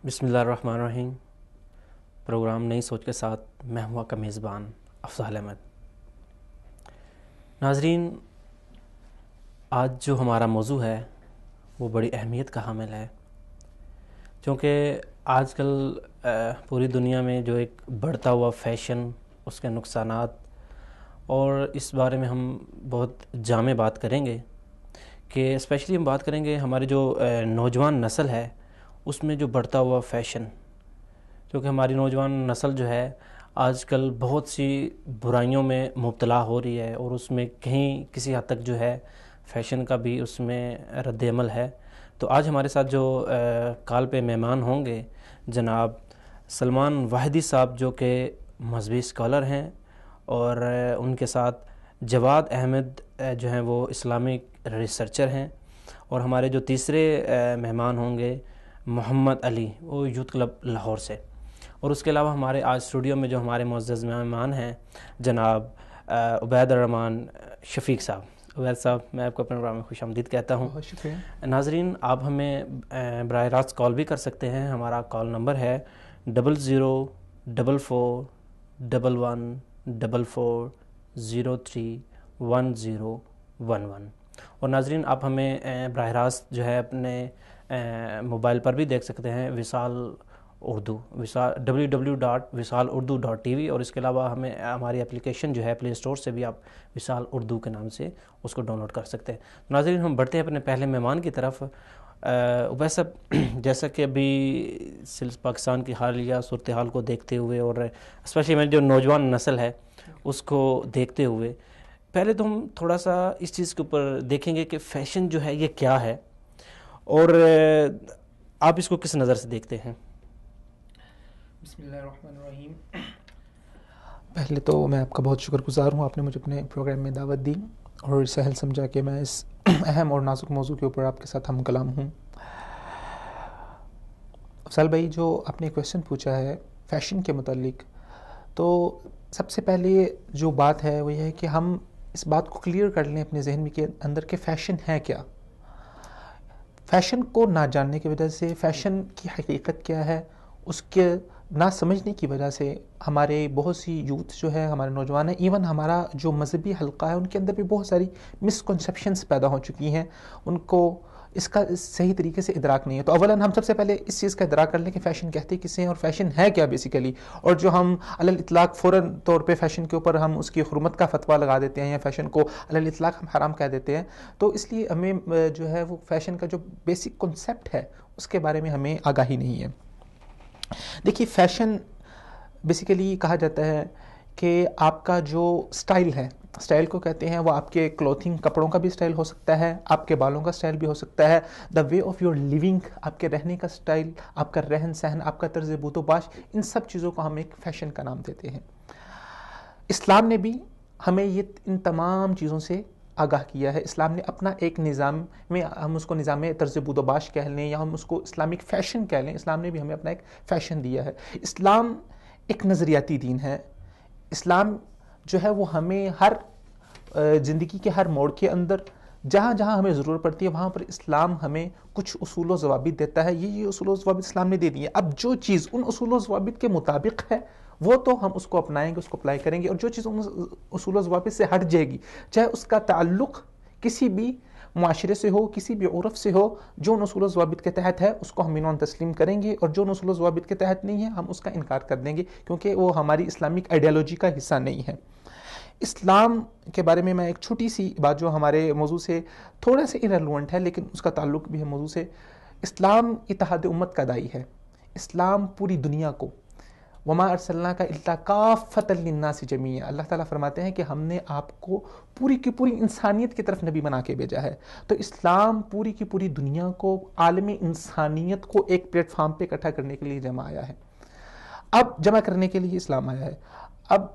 بسم اللہ الرحمن الرحیم۔ پروگرام نئی سوچ کے ساتھ میں ہوں کا میزبان افضال احمد۔ ناظرین، آج جو ہمارا موضوع ہے وہ بڑی اہمیت کا حامل ہے، کیونکہ آج کل پوری دنیا میں جو ایک بڑھتا ہوا فیشن، اس کے نقصانات، اور اس بارے میں ہم بہت جامع بات کریں گے کہ اسپیشلی ہم بات کریں گے ہماری جو نوجوان نسل ہے اس میں جو بڑھتا ہوا فیشن، کیونکہ ہماری نوجوان نسل جو ہے آج کل بہت سی برائیوں میں مبتلا ہو رہی ہے، اور اس میں کہیں کسی حد تک جو ہے فیشن کا بھی اس میں رد عمل ہے۔ تو آج ہمارے ساتھ جو کال پہ مہمان ہوں گے جناب سلمان واحدی صاحب، جو کہ مذہبی اسکالر ہیں، اور ان کے ساتھ جواد احمد جو ہیں وہ اسلامک ریسرچر ہیں، اور ہمارے جو تیسرے مہمان ہوں گے محمد علی، وہ یوتھ کلب لاہور سے، اور اس کے علاوہ ہمارے آج اسٹوڈیو میں جو ہمارے معزز مہمان ہیں جناب عبید الرحمن شفیق صاحب۔ عبید صاحب، میں آپ کو اپنے پروگرام میں خوش آمدید کہتا ہوں۔ بہت شکریہ۔ ناظرین، آپ ہمیں براہ راست کال بھی کر سکتے ہیں۔ ہمارا کال نمبر ہے 004444031011، اور ناظرین آپ ہمیں براہ راست جو ہے اپنے موبائل پر بھی دیکھ سکتے ہیں، وصال اردو، www.visalurdoo.tv، اور اس کے علاوہ ہماری اپلیکیشن جو ہے پلے اسٹور سے بھی آپ وصال اردو کے نام سے اس کو ڈاؤن لوڈ کر سکتے ہیں۔ ناظرین، ہم بڑھتے ہیں اپنے پہلے مہمان کی طرف۔ عبید صاحب، جیسا کہ ابھی پاکستان کی حالیہ صورتحال کو دیکھتے ہوئے، اور اسپیشلی میں جو نوجوان نسل ہے اس کو دیکھتے ہوئے، پہلے تو ہم تھوڑا سا اس چیز کے اوپر دیکھیں گے کہ فیشن جو ہے یہ کیا ہے، اور آپ اس کو کس نظر سے دیکھتے ہیں؟ بسم اللہ الرحمن الرحیم۔ پہلے تو میں آپ کا بہت شکر گزار ہوں، آپ نے مجھے اپنے پروگرام میں دعوت دی اور سہل سمجھا کہ میں اس اہم اور نازک موضوع کے اوپر آپ کے ساتھ ہم کلام ہوں۔ افضال بھائی، جو آپ نے کویسچن پوچھا ہے فیشن کے متعلق، تو سب سے پہلے جو بات ہے وہ یہ ہے کہ ہم اس بات کو کلیئر کر لیں اپنے ذہن میں کے اندر کہ فیشن ہے کیا۔ فیشن کو نہ جاننے کی وجہ سے، فیشن کی حقیقت کیا ہے اس کے نہ سمجھنے کی وجہ سے، ہمارے بہت سی یوتھ جو ہے، ہمارے نوجوان ہیں، ایون ہمارا جو مذہبی حلقہ ہے ان کے اندر بھی بہت ساری مسکنسیپشنز پیدا ہو چکی ہیں، ان کو اس کا صحیح طریقے سے ادراک نہیں ہے۔ تو اولاً ہم سب سے پہلے اس چیز کا ادراک کر لیں کہ فیشن کہتے کسے ہیں اور فیشن ہے کیا بیسیکلی، اور جو ہم علی الاطلاق فوراً طور پہ فیشن کے اوپر ہم اس کی حرمت کا فتویٰ لگا دیتے ہیں، یا فیشن کو علی الاطلاق ہم حرام کہہ دیتے ہیں، تو اس لیے ہمیں جو ہے وہ فیشن کا جو بیسک کنسیپٹ ہے اس کے بارے میں ہمیں آگاہی نہیں ہے۔ دیکھیے، فیشن بیسیکلی کہا جاتا ہے کہ آپ کا جو سٹائل ہے، سٹائل کو کہتے ہیں وہ آپ کے کلوتھنگ، کپڑوں کا بھی سٹائل ہو سکتا ہے، آپ کے بالوں کا سٹائل بھی ہو سکتا ہے، دا وے آف یور لیونگ، آپ کے رہنے کا سٹائل، آپ کا رہن سہن، آپ کا طرز بود و باش، ان سب چیزوں کو ہم ایک فیشن کا نام دیتے ہیں۔ اسلام نے بھی ہمیں یہ ان تمام چیزوں سے آگاہ کیا ہے۔ اسلام نے اپنا ایک نظام میں، ہم اس کو نظام طرز بود و باش کہہ لیں یا ہم اس کو اسلامک فیشن کہہ لیں، اسلام نے بھی ہمیں اپنا ایک فیشن دیا ہے۔ اسلام ایک نظریاتی دین ہے۔ اسلام جو ہے وہ ہمیں ہر زندگی کے ہر موڑ کے اندر جہاں جہاں ہمیں ضرورت پڑتی ہے وہاں پر اسلام ہمیں کچھ اصول و ضوابط دیتا ہے۔ یہ اصول و ضوابط اسلام نے دے دیے۔ اب جو چیز ان اصول و ضوابط کے مطابق ہے وہ تو ہم اس کو اپنائیں گے، اس کو اپلائی کریں گے، اور جو چیز ان اصول و ضوابط سے ہٹ جائے گی، چاہے اس کا تعلق کسی بھی معاشرے سے ہو، کسی بھی عرف سے ہو، جو ان اصول و ضوابط کے تحت ہے اس کو ہم ایمان تسلیم کریں گے، اور جو ان اصول و ضوابط کے تحت نہیں ہے ہم اس کا انکار کر دیں گے، کیونکہ وہ ہماری اسلامک آئیڈیالوجی کا حصہ نہیں ہے۔ اسلام کے بارے میں ایک چھوٹی سی بات جو ہمارے موضوع سے تھوڑا سے ارریلیونٹ ہے لیکن اس کا تعلق بھی ہے موضوع سے۔ اسلام اتحاد امت کا داعی ہے۔ اسلام پوری دنیا کو، وما ارسلناک الا کافۃ للناس جمیعا، اللہ تعالیٰ فرماتے ہیں کہ ہم نے آپ کو پوری کی پوری انسانیت کی طرف نبی بنا کے بھیجا ہے۔ تو اسلام پوری کی پوری دنیا کو، عالم انسانیت کو ایک پلیٹ فارم پہ اکٹھا کرنے کے لیے جمع آیا ہے۔ اب جمع کرنے کے لیے اسلام آیا ہے۔ اب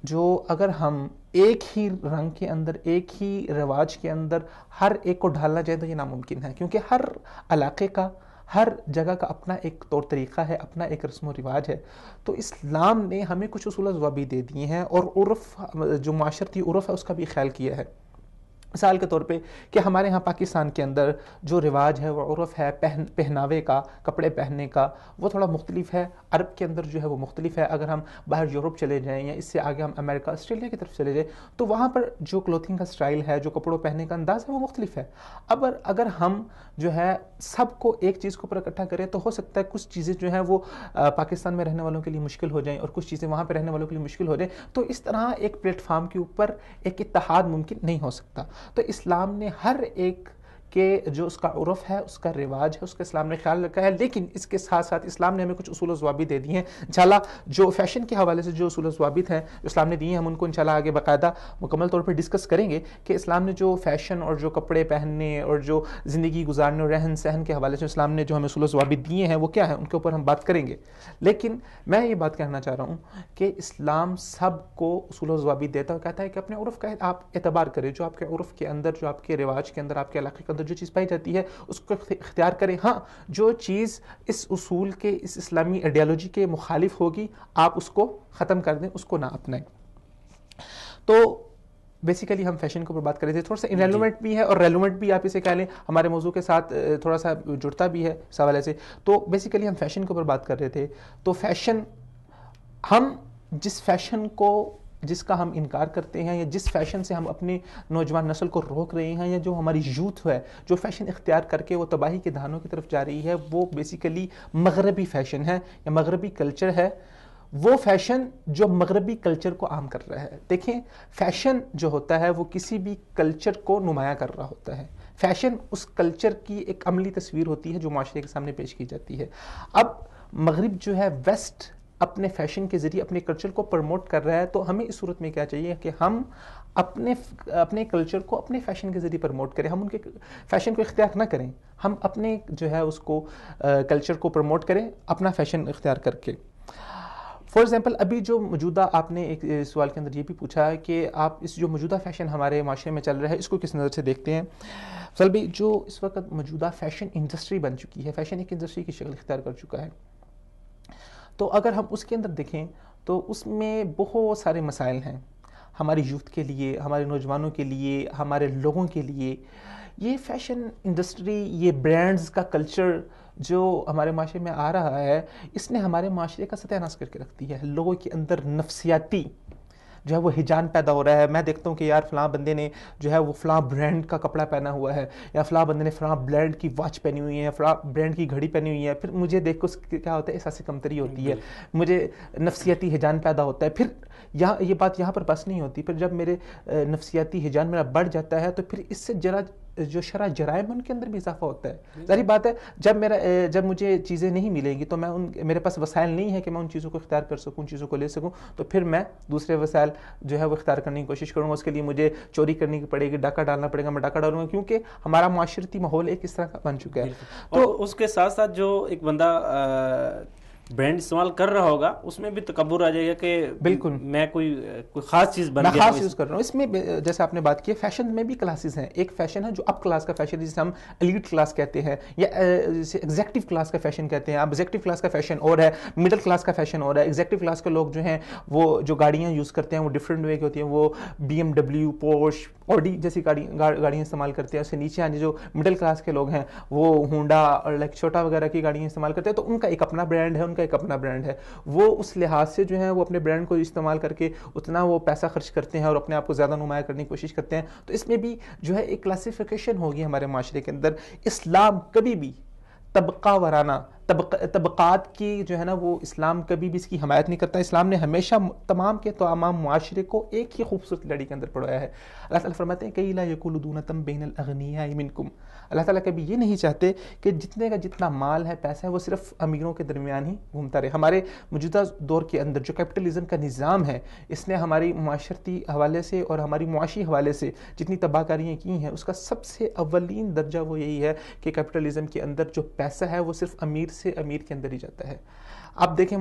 جو اگر ہم ایک ہی رنگ کے اندر، ایک ہی رواج کے اندر ہر ایک کو ڈھالنا چاہیں تو یہ ناممکن ہے، کیونکہ ہر علاقے کا، ہر جگہ کا اپنا ایک طور طریقہ ہے، اپنا ایک رسم و رواج ہے۔ تو اسلام نے ہمیں کچھ اصول و ضوابط دے دیے ہیں، اور عرف، جو معاشرتی عرف ہے اس کا بھی خیال کیا ہے۔ مثال کے طور پہ کہ ہمارے ہاں پاکستان کے اندر جو رواج ہے وہ عرف ہے پہناوے کا، کپڑے پہننے کا، وہ تھوڑا مختلف ہے. عرب کے اندر جو ہے وہ مختلف ہے. اگر ہم باہر یورپ چلے جائیں یا اس سے آگے ہم امریکہ آسٹریلیا کی طرف چلے جائیں تو وہاں پر جو کلوتھنگ کا سٹائل ہے، جو کپڑوں پہننے کا انداز ہے وہ مختلف ہے. اب اگر ہم جو ہے سب کو ایک چیز کو پر اکٹھا کریں تو ہو سکتا ہے کچھ چیزیں جو ہیں وہ پاکستان میں رہنے والوں کے لیے مشکل ہو جائیں اور کچھ چیزیں وہاں پہ رہنے والوں کے لیے مشکل ہو جائیں. تو اس طرح ایک پلیٹ فارم کے اوپر ایک اتحاد ممکن نہیں ہو سکتا. تو اسلام نے ہر ایک کہ جو اس کا عرف ہے، اس کا رواج ہے، اس کا اسلام نے خیال رکھا ہے. لیکن اس کے ساتھ ساتھ اسلام نے ہمیں کچھ اصول و ضوابط دے دی ہیں. انشاءاللہ جو فیشن کے حوالے سے جو اصول و ضوابط ہیں جو اسلام نے دی ہیں، ہم ان کو انشاءاللہ آگے باقاعدہ مکمل طور پر ڈسکس کریں گے کہ اسلام نے جو فیشن اور جو کپڑے پہننے اور جو زندگی گزارنے اور رہن سہن کے حوالے سے اسلام نے جو ہمیں اصول و ضوابط دیے ہیں وہ کیا ہیں، ان کے اوپر ہم بات کریں گے. لیکن میں یہ بات کہنا چاہ رہا ہوں کہ اسلام سب کو اصول و ضوابط دیتا ہے، کہتا ہے کہ اپنے عرف کا آپ اعتبار کریں. جو آپ کے عرف کے اندر، جو آپ کے رواج کے اندر، آپ کے علاقے کے اندر جو چیز پائی جاتی ہے اس کو اختیار کریں. ہاں، جو چیز اس اصول کے، اس اسلامی آئیڈیالوجی کے مخالف ہوگی آپ اس کو ختم کر دیں، اس کو نہ اپنائیں. تو بیسیکلی ہم فیشن کے اوپر بات کر رہے تھے. تھوڑا سا انریلیونٹ بھی ہے اور ریلیونٹ بھی، آپ اسے کہہ لیں، ہمارے موضوع کے ساتھ تھوڑا سا جڑتا بھی ہے اس حوالے سے. تو بیسیکلی ہم فیشن کے اوپر بات کر رہے تھے. تو فیشن، ہم جس فیشن کو، جس کا ہم انکار کرتے ہیں یا جس فیشن سے ہم اپنی نوجوان نسل کو روک رہے ہیں، یا جو ہماری یوتھ ہے جو فیشن اختیار کر کے وہ تباہی کے دہانوں کی طرف جا رہی ہے، وہ بیسیکلی مغربی فیشن ہے یا مغربی کلچر ہے. وہ فیشن جو مغربی کلچر کو عام کر رہا ہے. دیکھیں، فیشن جو ہوتا ہے وہ کسی بھی کلچر کو نمایاں کر رہا ہوتا ہے. فیشن اس کلچر کی ایک عملی تصویر ہوتی ہے جو معاشرے کے سامنے پیش کی جاتی ہے. اب مغرب جو ہے، ویسٹ، اپنے فیشن کے ذریعے اپنے کلچر کو پروموٹ کر رہا ہے. تو ہمیں اس صورت میں کیا چاہیے کہ ہم اپنے کلچر کو اپنے فیشن کے ذریعے پروموٹ کریں. ہم ان کے فیشن کو اختیار نہ کریں، ہم اپنے جو ہے اس کو کلچر کو پروموٹ کریں اپنا فیشن اختیار کر کے. فار ایگزامپل، ابھی جو موجودہ آپ نے ایک سوال کے اندر یہ بھی پوچھا ہے کہ آپ اس جو موجودہ فیشن ہمارے معاشرے میں چل رہا ہے اس کو کس نظر سے دیکھتے ہیں. فضل بھائی، جو اس وقت موجودہ فیشن انڈسٹری بن چکی ہے، فیشن ایک انڈسٹری کی شکل اختیار کر چکا ہے. تو اگر ہم اس کے اندر دیکھیں تو اس میں بہت سارے مسائل ہیں ہماری یوتھ کے لیے، ہمارے نوجوانوں کے لیے، ہمارے لوگوں کے لیے. یہ فیشن انڈسٹری، یہ برانڈز کا کلچر جو ہمارے معاشرے میں آ رہا ہے، اس نے ہمارے معاشرے کا ستیہ ناش کر کے رکھ دیا ہے. لوگوں کے اندر نفسیاتی جو ہے وہ ہجان پیدا ہو رہا ہے. میں دیکھتا ہوں کہ یار فلاں بندے نے جو ہے وہ فلاں برانڈ کا کپڑا پہنا ہوا ہے، یا فلاں بندے نے فلاں برانڈ کی واچ پہنی ہوئی ہے، یا فلاں برانڈ کی گھڑی پہنی ہوئی ہے. پھر مجھے دیکھ کے اس کیا ہوتا ہے، احساس کمتری ہوتی ہے، مجھے نفسیاتی ہجان پیدا ہوتا ہے. پھر یہ بات یہاں پر بس نہیں ہوتی. پھر جب میرے نفسیاتی ہجان میرا بڑھ جاتا ہے تو پھر اس سے جو شرح جرائم ان کے اندر بھی اضافہ ہوتا ہے. ظاہر بات ہے، جب مجھے چیزیں نہیں ملیں گی تو میرے پاس وسائل نہیں ہے کہ میں ان چیزوں کو اختیار کر سکوں، ان چیزوں کو لے سکوں، تو پھر میں دوسرے وسائل جو ہے وہ اختیار کرنے کی کوشش کروں گا. اس کے لیے مجھے چوری کرنی پڑے گی، ڈاکہ ڈالنا پڑے گا، میں ڈاکہ ڈالوں گا، کیونکہ ہمارا معاشرتی ماحول ایک اس طرح کا بن چکا ہے. تو اس کے ساتھ ساتھ جو ایک بندہ برانڈ استعمال کر رہا ہوگا اس میں بھی تکبر آ جائے گا کہ بالکل میں کوئی خاص چیز بن میں گیا، خاص یوز کر رہا ہوں. اس میں جیسے آپ نے بات کی ہے، فیشن میں بھی کلاسز ہیں. ایک فیشن ہے جو اپ کلاس کا فیشن ہے، جسے ہم ایلیٹ کلاس کہتے ہیں، یا ایگزیکٹو کلاس کا فیشن کہتے ہیں. اب ایگزیکٹو کلاس کا فیشن اور ہے، مڈل کلاس کا فیشن اور ہے. ایگزیکٹو کلاس کے لوگ جو ہیں وہ جو گاڑیاں یوز کرتے ہیں وہ ڈفرینٹ وے کی ہوتی ہیں. وہ BMW، پورش، آڈی جیسی گاڑیاں استعمال کرتے ہیں. اس سے نیچے آنے جو مڈل کلاس کے لوگ ہیں وہ ہونڈا اور لائک چھوٹا وغیرہ کی گاڑیاں استعمال کرتے ہیں. تو ان کا ایک اپنا برانڈ ہے، ان کا ایک اپنا برانڈ ہے. وہ اس لحاظ سے جو ہے وہ اپنے برانڈ کو استعمال کر کے اتنا وہ پیسہ خرچ کرتے ہیں اور اپنے آپ کو زیادہ نمایاں کرنے کی کوشش کرتے ہیں. تو اس میں بھی جو ہے ایک کلاسیفیکیشن ہوگی ہمارے معاشرے کے اندر. اسلام کبھی بھی طبقہ وارانہ طبقات کی جو ہے نا وہ اسلام کبھی بھی اس کی حمایت نہیں کرتا. اسلام نے ہمیشہ تمام کے تمام معاشرے کو ایک ہی خوبصورت لڑی کے اندر پڑھایا ہے. اللہ تعالیٰ فرماتے ہیں کہ لا یکول دونتم بین الاغنیاء منکم. اللہ تعالیٰ کبھی یہ نہیں چاہتے کہ جتنے کا جتنا مال ہے، پیسہ ہے، وہ صرف امیروں کے درمیان ہی گھومتا رہے. ہمارے موجودہ دور کے اندر جو کیپٹلزم کا نظام ہے، اس نے ہماری معاشرتی حوالے سے اور ہماری معاشی حوالے سے جتنی تباہ کاریاں کی ہیں، اس کا سب سے اولین درجہ وہ یہی ہے کہ کیپٹلزم کے اندر جو پیسہ ہے وہ صرف امیر سے امیر کے اندر ہی جاتا ہے. آپ دیکھیں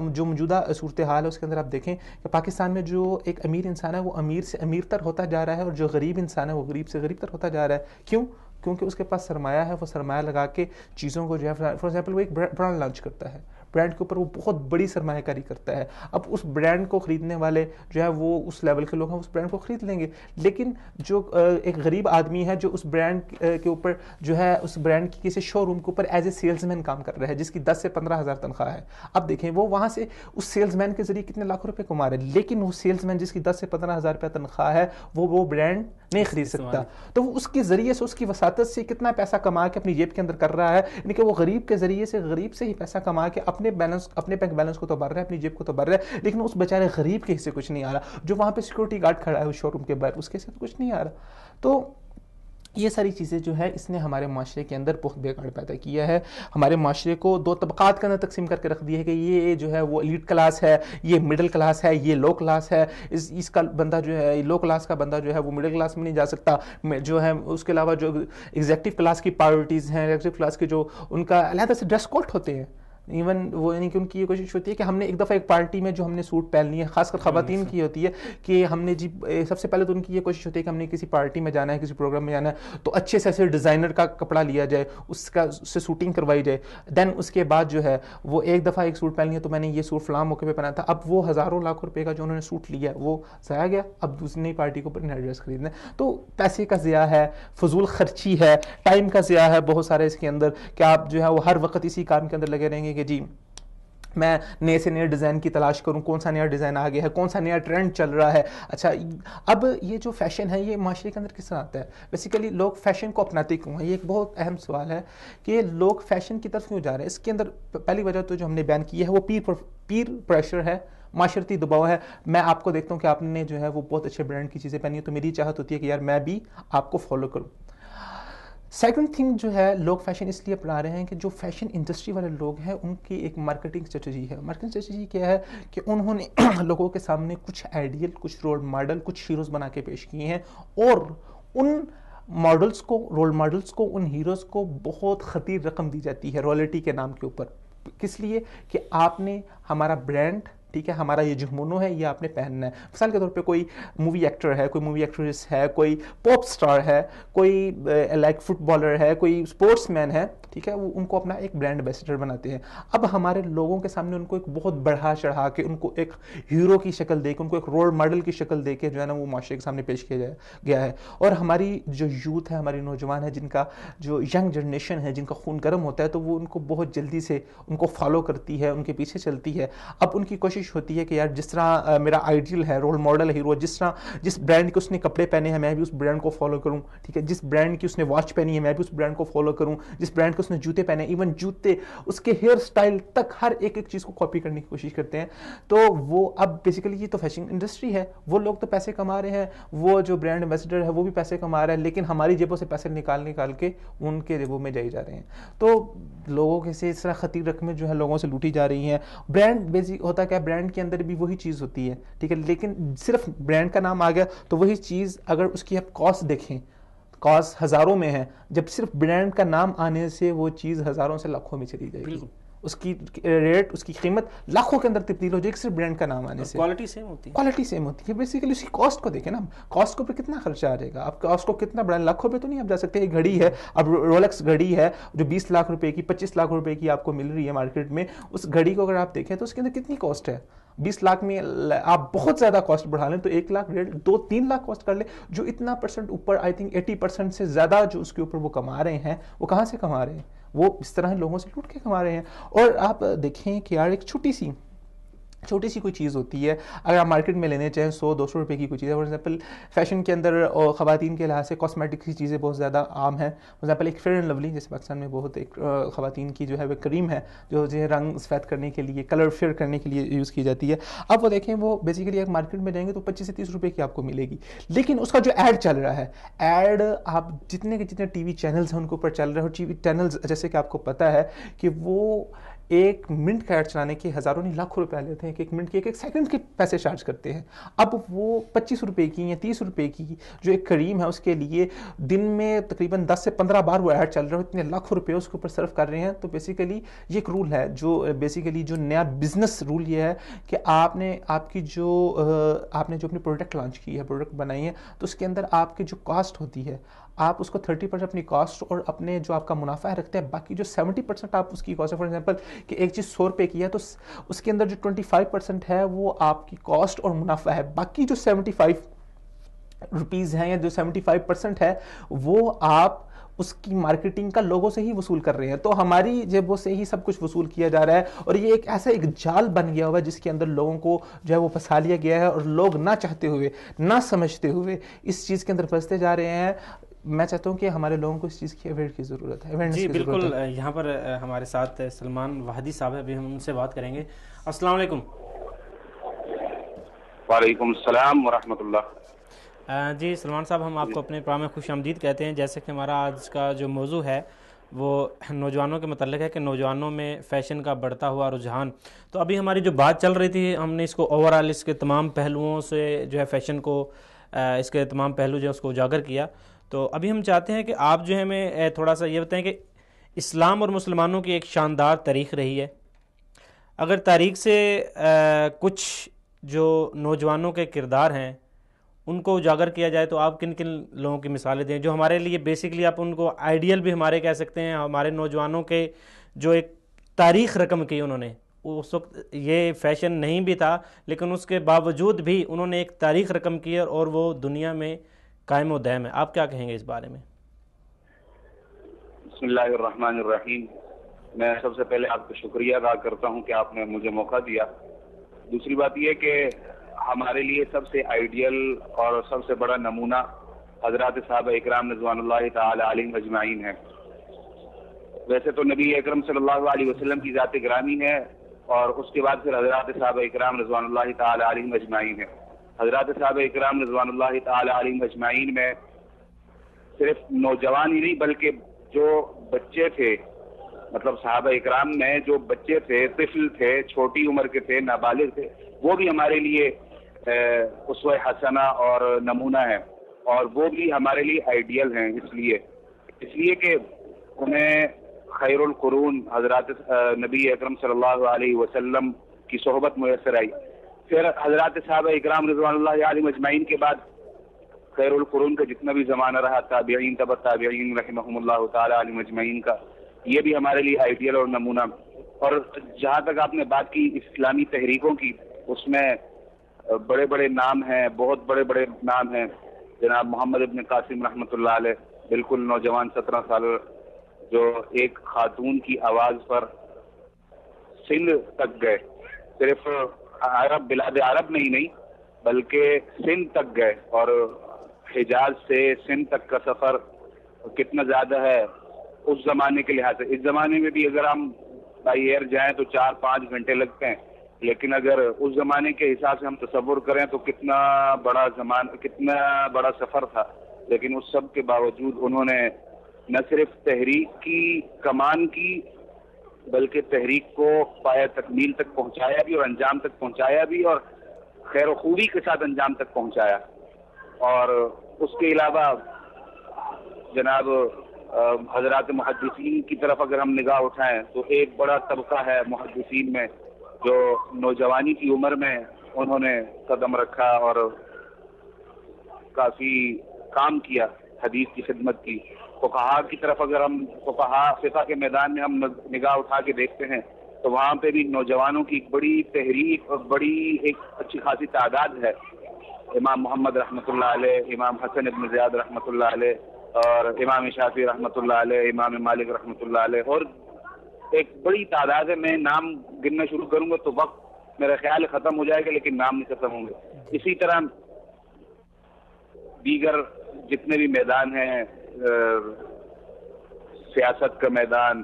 جو موجودہ صورتحال ہے اس کے اندر آپ دیکھیں کہ پاکستان میں جو ایک امیر انسان ہے وہ امیر سے امیر تر ہوتا جا رہا ہے، اور جو غریب انسان ہے وہ غریب سے غریب تر ہوتا جا رہا ہے. کیوں؟ کیونکہ اس کے پاس سرمایہ ہے. وہ سرمایہ لگا کے چیزوں کو جو ہے، فار ایگزامپل وہ ایک برانڈ لانچ کرتا ہے. برانڈ کے اوپر وہ بہت بڑی سرمایہ کاری کرتا ہے. اب اس برانڈ کو خریدنے والے جو ہے وہ اس لیول کے لوگ ہیں, اس برانڈ کو خرید لیں گے. لیکن جو ایک غریب آدمی ہے جو اس برانڈ کے اوپر جو ہے اس برانڈ کی کسی شو روم کے اوپر ایز اے سیلز مین کام کر رہا ہے, جس کی 10 سے 15 ہزار تنخواہ ہے, اب دیکھیں وہ وہاں سے اس سیلز مین کے ذریعے کتنے لاکھ روپے کما رہے ہیں, لیکن وہ سیلز مین جس کی 10 سے 15 ہزار روپے تنخواہ ہے وہ برانڈ نہیں خرید سکتا. تو وہ اس کے ذریعے سے, اس کی وساطت سے کتنا پیسہ کما کے اپنی جیب کے اندر کر رہا ہے, یعنی کہ وہ غریب کے ذریعے سے, غریب سے ہی پیسہ کما کے اپنے بینک بیلنس کو تو بھر رہا ہے, اپنی جیب کو تو بھر رہا ہے, لیکن اس بیچارے غریب کے حصے کچھ نہیں آ رہا. جو وہاں پہ سیکورٹی گارڈ کھڑا ہے اس شو روم کے باہر, اس کے حصے کچھ نہیں آ رہا. تو یہ ساری چیزیں جو ہے اس نے ہمارے معاشرے کے اندر بہت بگاڑ پیدا کیا ہے. ہمارے معاشرے کو دو طبقات کے اندر تقسیم کر کے رکھ دیا ہے کہ یہ جو ہے وہ ایلیٹ کلاس ہے, یہ مڈل کلاس ہے, یہ لو کلاس ہے. اس کا بندہ جو ہے, لو کلاس کا بندہ جو ہے وہ مڈل کلاس میں نہیں جا سکتا. جو ہے اس کے علاوہ جو ایگزیکٹو کلاس کی پرائورٹیز ہیں, ایگزیکٹو کلاس کے جو ان کا علیحدہ سے ڈریس کوڈ ہوتے ہیں, ایون وہ یعنی کہ ان کی یہ کوشش ہوتی ہے کہ ہم نے ایک دفعہ ایک پارٹی میں جو ہم نے سوٹ پہن لی ہے, خاص کر خواتین کی ہوتی ہے کہ ہم نے جی سب سے پہلے تو ان کی یہ کوشش ہوتی ہے کہ ہم نے کسی پارٹی میں جانا ہے, کسی پروگرام میں جانا ہے, تو اچھے سے ایسے ڈیزائنر کا کپڑا لیا جائے, اس سے سوٹنگ کروائی جائے. دین اس کے بعد جو ہے وہ ایک دفعہ ایک سوٹ پہن لیا, تو میں نے یہ سوٹ فلاں موقع پہ پہنا تھا, اب وہ ہزاروں لاکھ روپے کا جو انہوں نے سوٹ لیا وہ ضائع گیا, اب دوسری نئی پارٹی کے اوپر نیا ڈریس خریدنا ہے. تو پیسے کا ضیاع ہے, فضول خرچی ہے, ٹائم کا ضیاع ہے بہت سارے اس کے اندر, کہ آپ جو ہے وہ ہر وقت اسی کام کے اندر لگے رہیں گے کہ جی میں نئے سے نئے ڈیزائن کی تلاش کروں, کون سا نیا ڈیزائن آ گیا ہے, کون سا نیا ٹرینڈ چل رہا ہے. اچھا اب یہ جو فیشن ہے یہ معاشرے کے اندر کس طرح آتا ہے؟ بیسیکلی لوگ فیشن کو اپناتے کیوں ہیں, یہ ایک بہت اہم سوال ہے کہ لوگ فیشن کی طرف کیوں جا رہے ہیں. اس کے اندر پہلی وجہ تو جو ہم نے بیان کی ہے وہ پیر پریشر ہے, معاشرتی دباؤ ہے. میں آپ کو دیکھتا ہوں کہ آپ نے جو ہے وہ بہت اچھے برانڈ کی چیزیں پہنی ہیں, تو میری چاہت ہوتی ہے کہ یار میں بھی آپ کو فالو کروں. سیکنڈ تھنگ جو ہے, لوگ فیشن اس لیے اپنا رہے ہیں کہ جو فیشن انڈسٹری والے لوگ ہیں ان کی ایک مارکیٹنگ اسٹریٹجی ہے. مارکیٹنگ اسٹریٹجی کیا ہے کہ انہوں نے لوگوں کے سامنے کچھ آئیڈیل, کچھ رول ماڈل, کچھ ہیروز بنا کے پیش کیے ہیں, اور ان ماڈلز کو, رول ماڈلز کو, ان ہیروز کو بہت خطیر رقم دی جاتی ہے رائلٹی کے نام کے اوپر. کس لیے کہ آپ نے ہمارا برانڈ, ٹھیک ہے, ہمارا یہ جو مونو ہے یہ آپ نے پہننا ہے. مثال کے طور پہ کوئی مووی ایکٹر ہے, کوئی مووی ایکٹریس ہے, کوئی پاپ سٹار ہے, کوئی لائک فٹ بالر ہے, کوئی اسپورٹس مین ہے, ٹھیک ہے, وہ ان کو اپنا ایک برانڈ ایمبیسڈر بناتے ہیں. اب ہمارے لوگوں کے سامنے ان کو ایک بہت بڑھا چڑھا کے, ان کو ایک ہیرو کی شکل دے کے, ان کو ایک رول ماڈل کی شکل دے کے جو ہے نا وہ معاشرے کے سامنے پیش کیا گیا ہے. اور ہماری جو یوتھ ہے, ہماری نوجوان ہے, جن کا جو ینگ جنریشن ہے, جن کا خون گرم ہوتا ہے, تو وہ ان کو بہت جلدی سے ان کو فالو کرتی ہے, ان کے پیچھے چلتی ہے. اب ان کی کوشش ہوتی ہے کہ یار جس طرح میرا آئیڈیل ہے, رول ماڈل ہے, ہیرو, جس برانڈ کے اس نے کپڑے پہنے ہیں میں بھی اس برانڈ کو فالو کروں, ٹھیک ہے, جس برانڈ کی اس نے واچ پہنی ہے میں بھی اس برانڈ کو فالو کروں, جس برانڈ کے اس نے جوتے پہنے, ایون جوتے, اس کے ہیئر سٹائل تک, ہر ایک چیز کو کاپی کرنے کی کوشش کرتے ہیں. تو وہ اب بیسیکلی یہ تو فیشن انڈسٹری ہے, وہ لوگ تو پیسے کما رہے ہیں, وہ جو برانڈ ایمبیسڈر ہے وہ بھی پیسے کما رہا ہے, لیکن ہماری جیبوں سے پیسے نکال کے ان کے جیبوں میں جائی جا رہے ہیں. تو لوگوں کے سے اس طرح خطیر رقمیں جو ہے لوگوں سے لوٹی جا رہی ہیں. برانڈ بیسک ہوتا کیا, برانڈ کے اندر بھی وہی چیز ہوتی ہے, ٹھیک ہے, لیکن صرف برانڈ کا نام آ گیا تو وہی چیز اگر اس کی آپ کاسٹ دیکھیں, کاسٹ ہزاروں میں ہے, جب صرف برانڈ کا نام آنے سے وہ چیز ہزاروں سے لاکھوں میں چلی جائے گی. اس کی ریٹ, اس کی قیمت لاکھوں کے اندر تبدیل ہو جائے گی صرف برانڈ کا نام آنے سے. کوالٹی سیم ہوتی ہے, کوالٹی سیم ہوتی ہے. بیسیکلی اس کی کاسٹ کو دیکھیں نا, کاسٹ کو پہ کتنا خرچہ آ جائے گا. آپ کاسٹ کو کتنا بڑھائیں, لاکھوں پہ تو نہیں آپ جا سکتے. ایک گھڑی ہے, اب رولیکس گھڑی ہے جو 20 لاکھ روپے کی, 25 لاکھ روپے کی آپ کو مل رہی ہے مارکیٹ میں. اس گھڑی کو اگر آپ دیکھیں تو اس کے اندر کتنی کاسٹ ہے. 20 لاکھ میں آپ بہت زیادہ کاسٹ بڑھا لیں تو 1 لاکھ, 2, 3 لاکھ کاسٹ کر لیں, جو اتنا پرسنٹ اوپر, آئی تھنک 80% سے زیادہ جو اس کے اوپر وہ کما رہے ہیں, وہ کہاں سے کما رہے ہیں؟ وہ اس طرح لوگوں سے لوٹ کے کما رہے ہیں. اور آپ دیکھیں کہ یار ایک چھوٹی سی کوئی چیز ہوتی ہے, اگر آپ مارکیٹ میں لینے چاہیں 100-200 روپے کی کوئی چیز ہے. فار ایگزامپل فیشن کے اندر خواتین کے لحاظ سے کاسمیٹک کی چیزیں بہت زیادہ عام ہیں. فار ایگزامپل ایک فیئر اینڈ لولی, جیسے پاکستان میں بہت ایک خواتین کی جو ہے وہ کریم ہے جو رنگ سفید کرنے کے لیے, کلر فیئر کرنے کے لیے یوز کی جاتی ہے. اب وہ دیکھیں وہ بیسیکلی ایک مارکیٹ میں جائیں گے تو 25 سے 30 روپے کی آپ کو ملے گی, لیکن اس کا جو ایڈ چل رہا ہے, ایڈ آپ جتنے ٹی وی چینلز ہیں ان کے اوپر چل رہے ہیں, اور ٹی وی چینلز جیسے کہ آپ کو پتہ ہے کہ وہ 1 منٹ کا ایڈ چلانے کے ہزاروں نہیں لاکھوں روپے لیتے ہیں, کہ 1 منٹ کے 1 سیکنڈ کے پیسے چارج کرتے ہیں. اب وہ 25 روپے کی یا 30 روپے کی جو ایک کریم ہے اس کے لیے دن میں تقریباً 10 سے 15 بار وہ ایڈ چل رہا ہے, اتنے لاکھوں روپے اس کے اوپر صرف کر رہے ہیں. تو بیسیکلی یہ ایک رول ہے, جو بیسیکلی جو نیا بزنس رول یہ ہے کہ آپ نے جو اپنی پروڈکٹ لانچ کی ہے, پروڈکٹ بنائی ہے, تو اس کے اندر آپ کی جو کاسٹ ہوتی ہے, آپ اس کو 30% اپنی کاسٹ اور اپنے جو آپ کا منافع ہے رکھتے ہیں, باقی جو 70% آپ اس کی کاسٹ ہے. فار ایگزامپل کہ ایک چیز 100 روپے کی ہے تو اس کے اندر جو 25% ہے وہ آپ کی کاسٹ اور منافع ہے, باقی جو 75 روپیز ہیں یا جو 75% ہے وہ آپ اس کی مارکیٹنگ کا لوگوں سے ہی وصول کر رہے ہیں. تو ہماری جیبوں سے ہی سب کچھ وصول کیا جا رہا ہے, اور یہ ایک ایسا ایک جال بن گیا ہوا ہے جس کے اندر لوگوں کو جو ہے وہ پھنسا لیا گیا ہے, اور لوگ نہ چاہتے ہوئے, نہ سمجھتے ہوئے اس چیز کے اندر پھنستے جا رہے ہیں. میں چاہتا ہوں کہ ہمارے لوگوں کو اس چیز کی اویئر کی ضرورت ہے, اویئرنیس جی کی ضرورت ہے. بالکل, یہاں پر ہمارے ساتھ سلمان وحدی صاحب ہیں, ابھی ہم ان سے بات کریں گے. السلام علیکم. وعلیکم السلام ورحمۃ اللہ. جی سلمان صاحب, ہم آپ کو اپنے پروگرام میں خوش آمدید کہتے ہیں. جیسے کہ ہمارا آج کا جو موضوع ہے وہ نوجوانوں کے متعلق ہے کہ نوجوانوں میں فیشن کا بڑھتا ہوا رجحان. تو ابھی ہماری جو بات چل رہی تھی, ہم نے اس کو اوور آل اس کے تمام پہلوؤں سے جو ہے فیشن کو, اس کے تمام پہلو جو ہے اس کو اجاگر کیا. تو ابھی ہم چاہتے ہیں کہ آپ جو ہے ہمیں تھوڑا سا یہ بتائیں کہ اسلام اور مسلمانوں کی ایک شاندار تاریخ رہی ہے. اگر تاریخ سے کچھ جو نوجوانوں کے کردار ہیں ان کو اجاگر کیا جائے تو آپ کن کن لوگوں کی مثالیں دیں جو ہمارے لیے بیسکلی آپ ان کو آئیڈیل بھی ہمارے کہہ سکتے ہیں, ہمارے نوجوانوں کے جو ایک تاریخ رقم کی انہوں نے, اس وقت یہ فیشن نہیں بھی تھا لیکن اس کے باوجود بھی انہوں نے ایک تاریخ رقم کی اور وہ دنیا میں قائم و دائم ہے. آپ کیا کہیں گے اس بارے میں؟ بسم اللہ الرحمن الرحیم. میں سب سے پہلے آپ کا شکریہ ادا کرتا ہوں کہ آپ نے مجھے موقع دیا. دوسری بات یہ کہ ہمارے لیے سب سے آئیڈیل اور سب سے بڑا نمونہ حضرات صحابہ اکرام رضوان اللہ تعالی علیہم اجمعین ہے. ویسے تو نبی اکرم صلی اللہ علیہ وسلم کی ذات گرامی ہے, اور اس کے بعد پھر حضرات صحابہ اکرام رضوان اللہ تعالی علیہم اجمعین ہے. حضرات صحابہ اکرام رضوان اللہ تعالی علیہم اجمعین میں صرف نوجوان ہی نہیں بلکہ جو بچے تھے, مطلب صحابہ اکرام میں جو بچے تھے, طفل تھے, چھوٹی عمر کے تھے, نابالغ تھے, وہ بھی ہمارے لیے اسوہ حسنہ اور نمونہ ہے, اور وہ بھی ہمارے لیے آئیڈیل ہیں. اس لیے کہ انہیں خیر القرون حضرات نبی اکرم صلی اللہ علیہ وسلم کی صحبت میسر آئی. پھر حضرات صحابہ اکرام رضوان اللہ علیہ اجمعین کے بعد خیر القرون کا جتنا بھی زمانہ رہا, تابعین, تبع تابعین رحمہم اللہ تعالی علیہ اجمعین کا, یہ بھی ہمارے لیے آئیڈیل اور نمونہ. اور جہاں تک آپ نے بات کی اسلامی تحریکوں کی, اس میں بڑے بڑے نام ہیں, بہت بڑے بڑے نام ہیں. جناب محمد ابن قاسم رحمۃ اللہ علیہ, بالکل نوجوان 17 سال, جو ایک خاتون کی آواز پر سندھ تک گئے. صرف عرب, بلاد عرب میں ہی نہیں بلکہ سندھ تک گئے, اور حجاز سے سندھ تک کا سفر کتنا زیادہ ہے اس زمانے کے لحاظ سے. اس زمانے میں بھی اگر ہم بائی ایئر جائیں تو 4-5 گھنٹے لگتے ہیں, لیکن اگر اس زمانے کے حساب سے ہم تصور کریں تو کتنا بڑا سفر تھا. لیکن اس سب کے باوجود انہوں نے نہ صرف تحریک کی کمان کی بلکہ تحریک کو پایہ تکمیل تک پہنچایا بھی, اور انجام تک پہنچایا بھی, اور خیر و خوبی کے ساتھ انجام تک پہنچایا. اور اس کے علاوہ جناب حضرات محدثین کی طرف اگر ہم نگاہ اٹھائیں تو ایک بڑا طبقہ ہے محدثین میں جو نوجوانی کی عمر میں انہوں نے قدم رکھا اور کافی کام کیا حدیث کی خدمت کی. فقہا کی طرف اگر ہم فقہ کے میدان میں ہم نگاہ اٹھا کے دیکھتے ہیں تو وہاں پہ بھی نوجوانوں کی ایک بڑی تحریک اور بڑی ایک اچھی خاصی تعداد ہے. امام محمد رحمۃ اللہ علیہ, امام حسن ابن زیاد رحمۃ اللہ علیہ, اور امام شافعی رحمۃ اللہ علیہ, امام مالک رحمۃ اللہ علیہ, اور ایک بڑی تعداد ہے. میں نام گننا شروع کروں گا تو وقت میرا خیال ختم ہو جائے گا, لیکن نام نہیں ختم ہوں گے. اسی طرح دیگر جتنے بھی میدان ہیں, سیاست کا میدان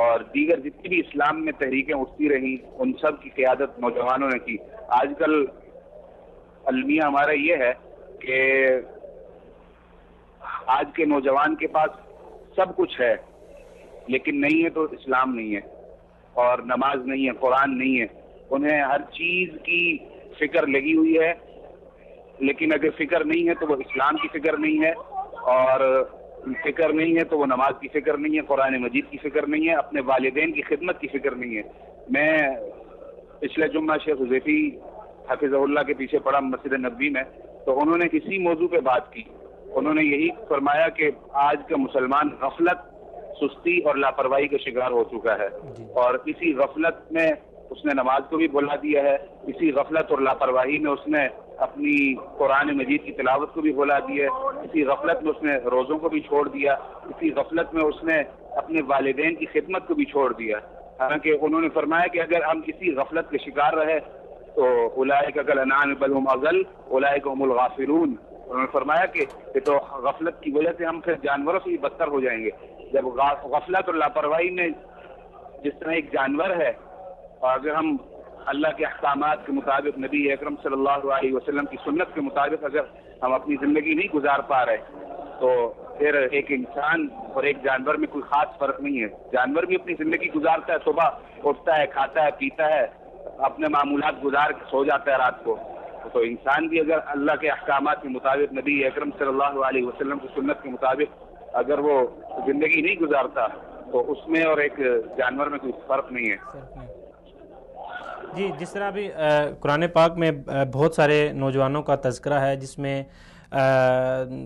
اور دیگر جتنی بھی اسلام میں تحریکیں اٹھتی رہیں, ان سب کی قیادت نوجوانوں نے کی. آج کل المیہ ہمارا یہ ہے کہ آج کے نوجوان کے پاس سب کچھ ہے لیکن نہیں ہے تو اسلام نہیں ہے, اور نماز نہیں ہے, قرآن نہیں ہے. انہیں ہر چیز کی فکر لگی ہوئی ہے, لیکن اگر فکر نہیں ہے تو وہ اسلام کی فکر نہیں ہے, اور فکر نہیں ہے تو وہ نماز کی فکر نہیں ہے, قرآن مجید کی فکر نہیں ہے, اپنے والدین کی خدمت کی فکر نہیں ہے. میں پچھلے جمعہ شیخ حذیفی حفظہ اللہ کے پیچھے پڑھا مسجد نبوی میں, تو انہوں نے اسی موضوع پہ بات کی انہوں نے یہی فرمایا کہ آج کا مسلمان غفلت، سستی اور لاپرواہی کا شکار ہو چکا ہے، اور اسی غفلت میں اس نے نماز کو بھی بھلا دیا ہے، اسی غفلت اور لاپرواہی میں اس نے اپنی قرآن مجید کی تلاوت کو بھی بھلا دیا ہے، اسی غفلت میں اس نے روزوں کو بھی چھوڑ دیا، اسی غفلت میں اس نے اپنے والدین کی خدمت کو بھی چھوڑ دیا۔ حالانکہ انہوں نے فرمایا کہ اگر ہم اسی غفلت کے شکار رہے تو اولئک کالانعام بل هم اضل اولئک هم الغافلون، انہوں نے فرمایا کہ یہ تو غفلت کی وجہ سے ہم پھر جانوروں سے بھی بدتر ہو جائیں گے۔ جب غفلت اور لاپرواہی میں جس طرح ایک جانور ہے، اور اگر ہم اللہ کے احکامات کے مطابق، نبی اکرم صلی اللہ علیہ وسلم کی سنت کے مطابق اگر ہم اپنی زندگی نہیں گزار پا رہے تو پھر ایک انسان اور ایک جانور میں کوئی خاص فرق نہیں ہے۔ جانور بھی اپنی زندگی گزارتا ہے، صبح اٹھتا ہے، کھاتا ہے، پیتا ہے، اپنے معمولات گزار کے سو جاتا ہے رات کو، تو انسان بھی اگر اللہ کے احکامات کے مطابق، نبی اکرم صلی اللہ علیہ وسلم کی سنت کے مطابق اگر وہ زندگی نہیں گزارتا تو اس میں اور ایک جانور میں کوئی فرق نہیں ہے۔ جی، جس طرح ابھی قرآن پاک میں بہت سارے نوجوانوں کا تذکرہ ہے، جس میں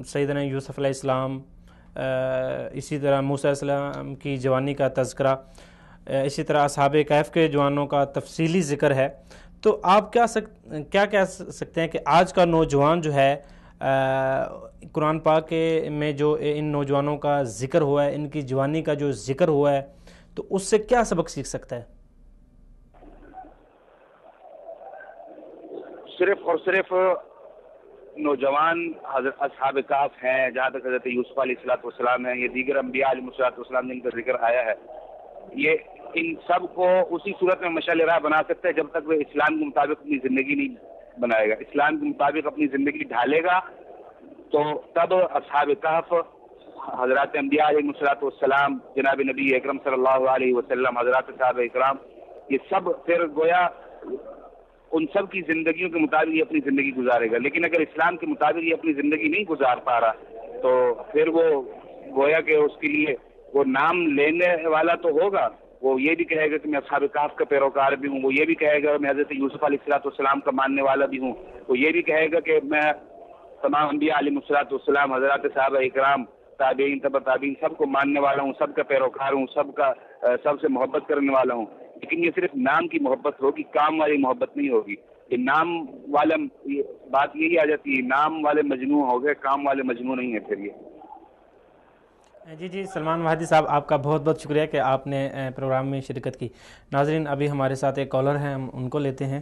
سیدنا یوسف علیہ السلام، اسی طرح موسیٰ علیہ السلام کی جوانی کا تذکرہ، اسی طرح اصحاب کہف کے جوانوں کا تفصیلی ذکر ہے، تو آپ کیا کہہ سکتے ہیں کہ آج کا نوجوان جو ہے قرآن پاک میں جو ان نوجوانوں کا ذکر ہوا ہے، ان کی جوانی کا جو ذکر ہوا ہے، تو اس سے کیا سبق سیکھ سکتا ہے؟ صرف اور صرف نوجوان حضرت اصحاب کہف ہیں، جہاں تک حضرت یوسف علیہ السلام ہیں، یہ دیگر انبیاء علیہ السلام جن کا ذکر آیا ہے، یہ ان سب کو اسی صورت میں مشعل راہ بنا سکتا ہے جب تک وہ اسلام کے مطابق اپنی زندگی نہیں بنائے گا، اسلام کے مطابق اپنی زندگی ڈھالے گا، تو تب اصحاب کہف، حضرات انبیاء علیہ السلام، جناب نبی اکرم صلی اللہ علیہ وسلم، حضرات صحابہ اکرام، یہ سب پھر گویا ان سب کی زندگیوں کے مطابق یہ اپنی زندگی گزارے گا۔ لیکن اگر اسلام کے مطابق یہ اپنی زندگی نہیں گزار پا رہا تو پھر وہ گویا کہ اس کے لیے وہ نام لینے والا تو ہوگا، وہ یہ بھی کہے گا کہ میں اصحاب کہف کا پیروکار بھی ہوں، وہ یہ بھی کہے گا میں حضرت یوسف علیہ السلام کا ماننے والا بھی ہوں، وہ یہ بھی کہے گا کہ میں تمام انبیاء علیہ السلام، حضرات صحابہ اکرام، تابعین، تبع تابعین، سب کو ماننے والا ہوں، سب کا پیروکار ہوں، سب سے محبت کرنے والا ہوں۔ لیکن یہ صرف نام کی محبت ہوگی، کام والی محبت نہیں ہوگی۔ یہ نام والا بات یہی آ جاتی ہے، نام والے مجنون ہو گئے، کام والے مجنون نہیں ہے پھر یہ۔ جی سلمان وحدی صاحب، آپ کا بہت بہت شکریہ کہ آپ نے پروگرام میں شرکت کی۔ ناظرین، ابھی ہمارے ساتھ ایک کالر ہیں، ہم ان کو لیتے ہیں۔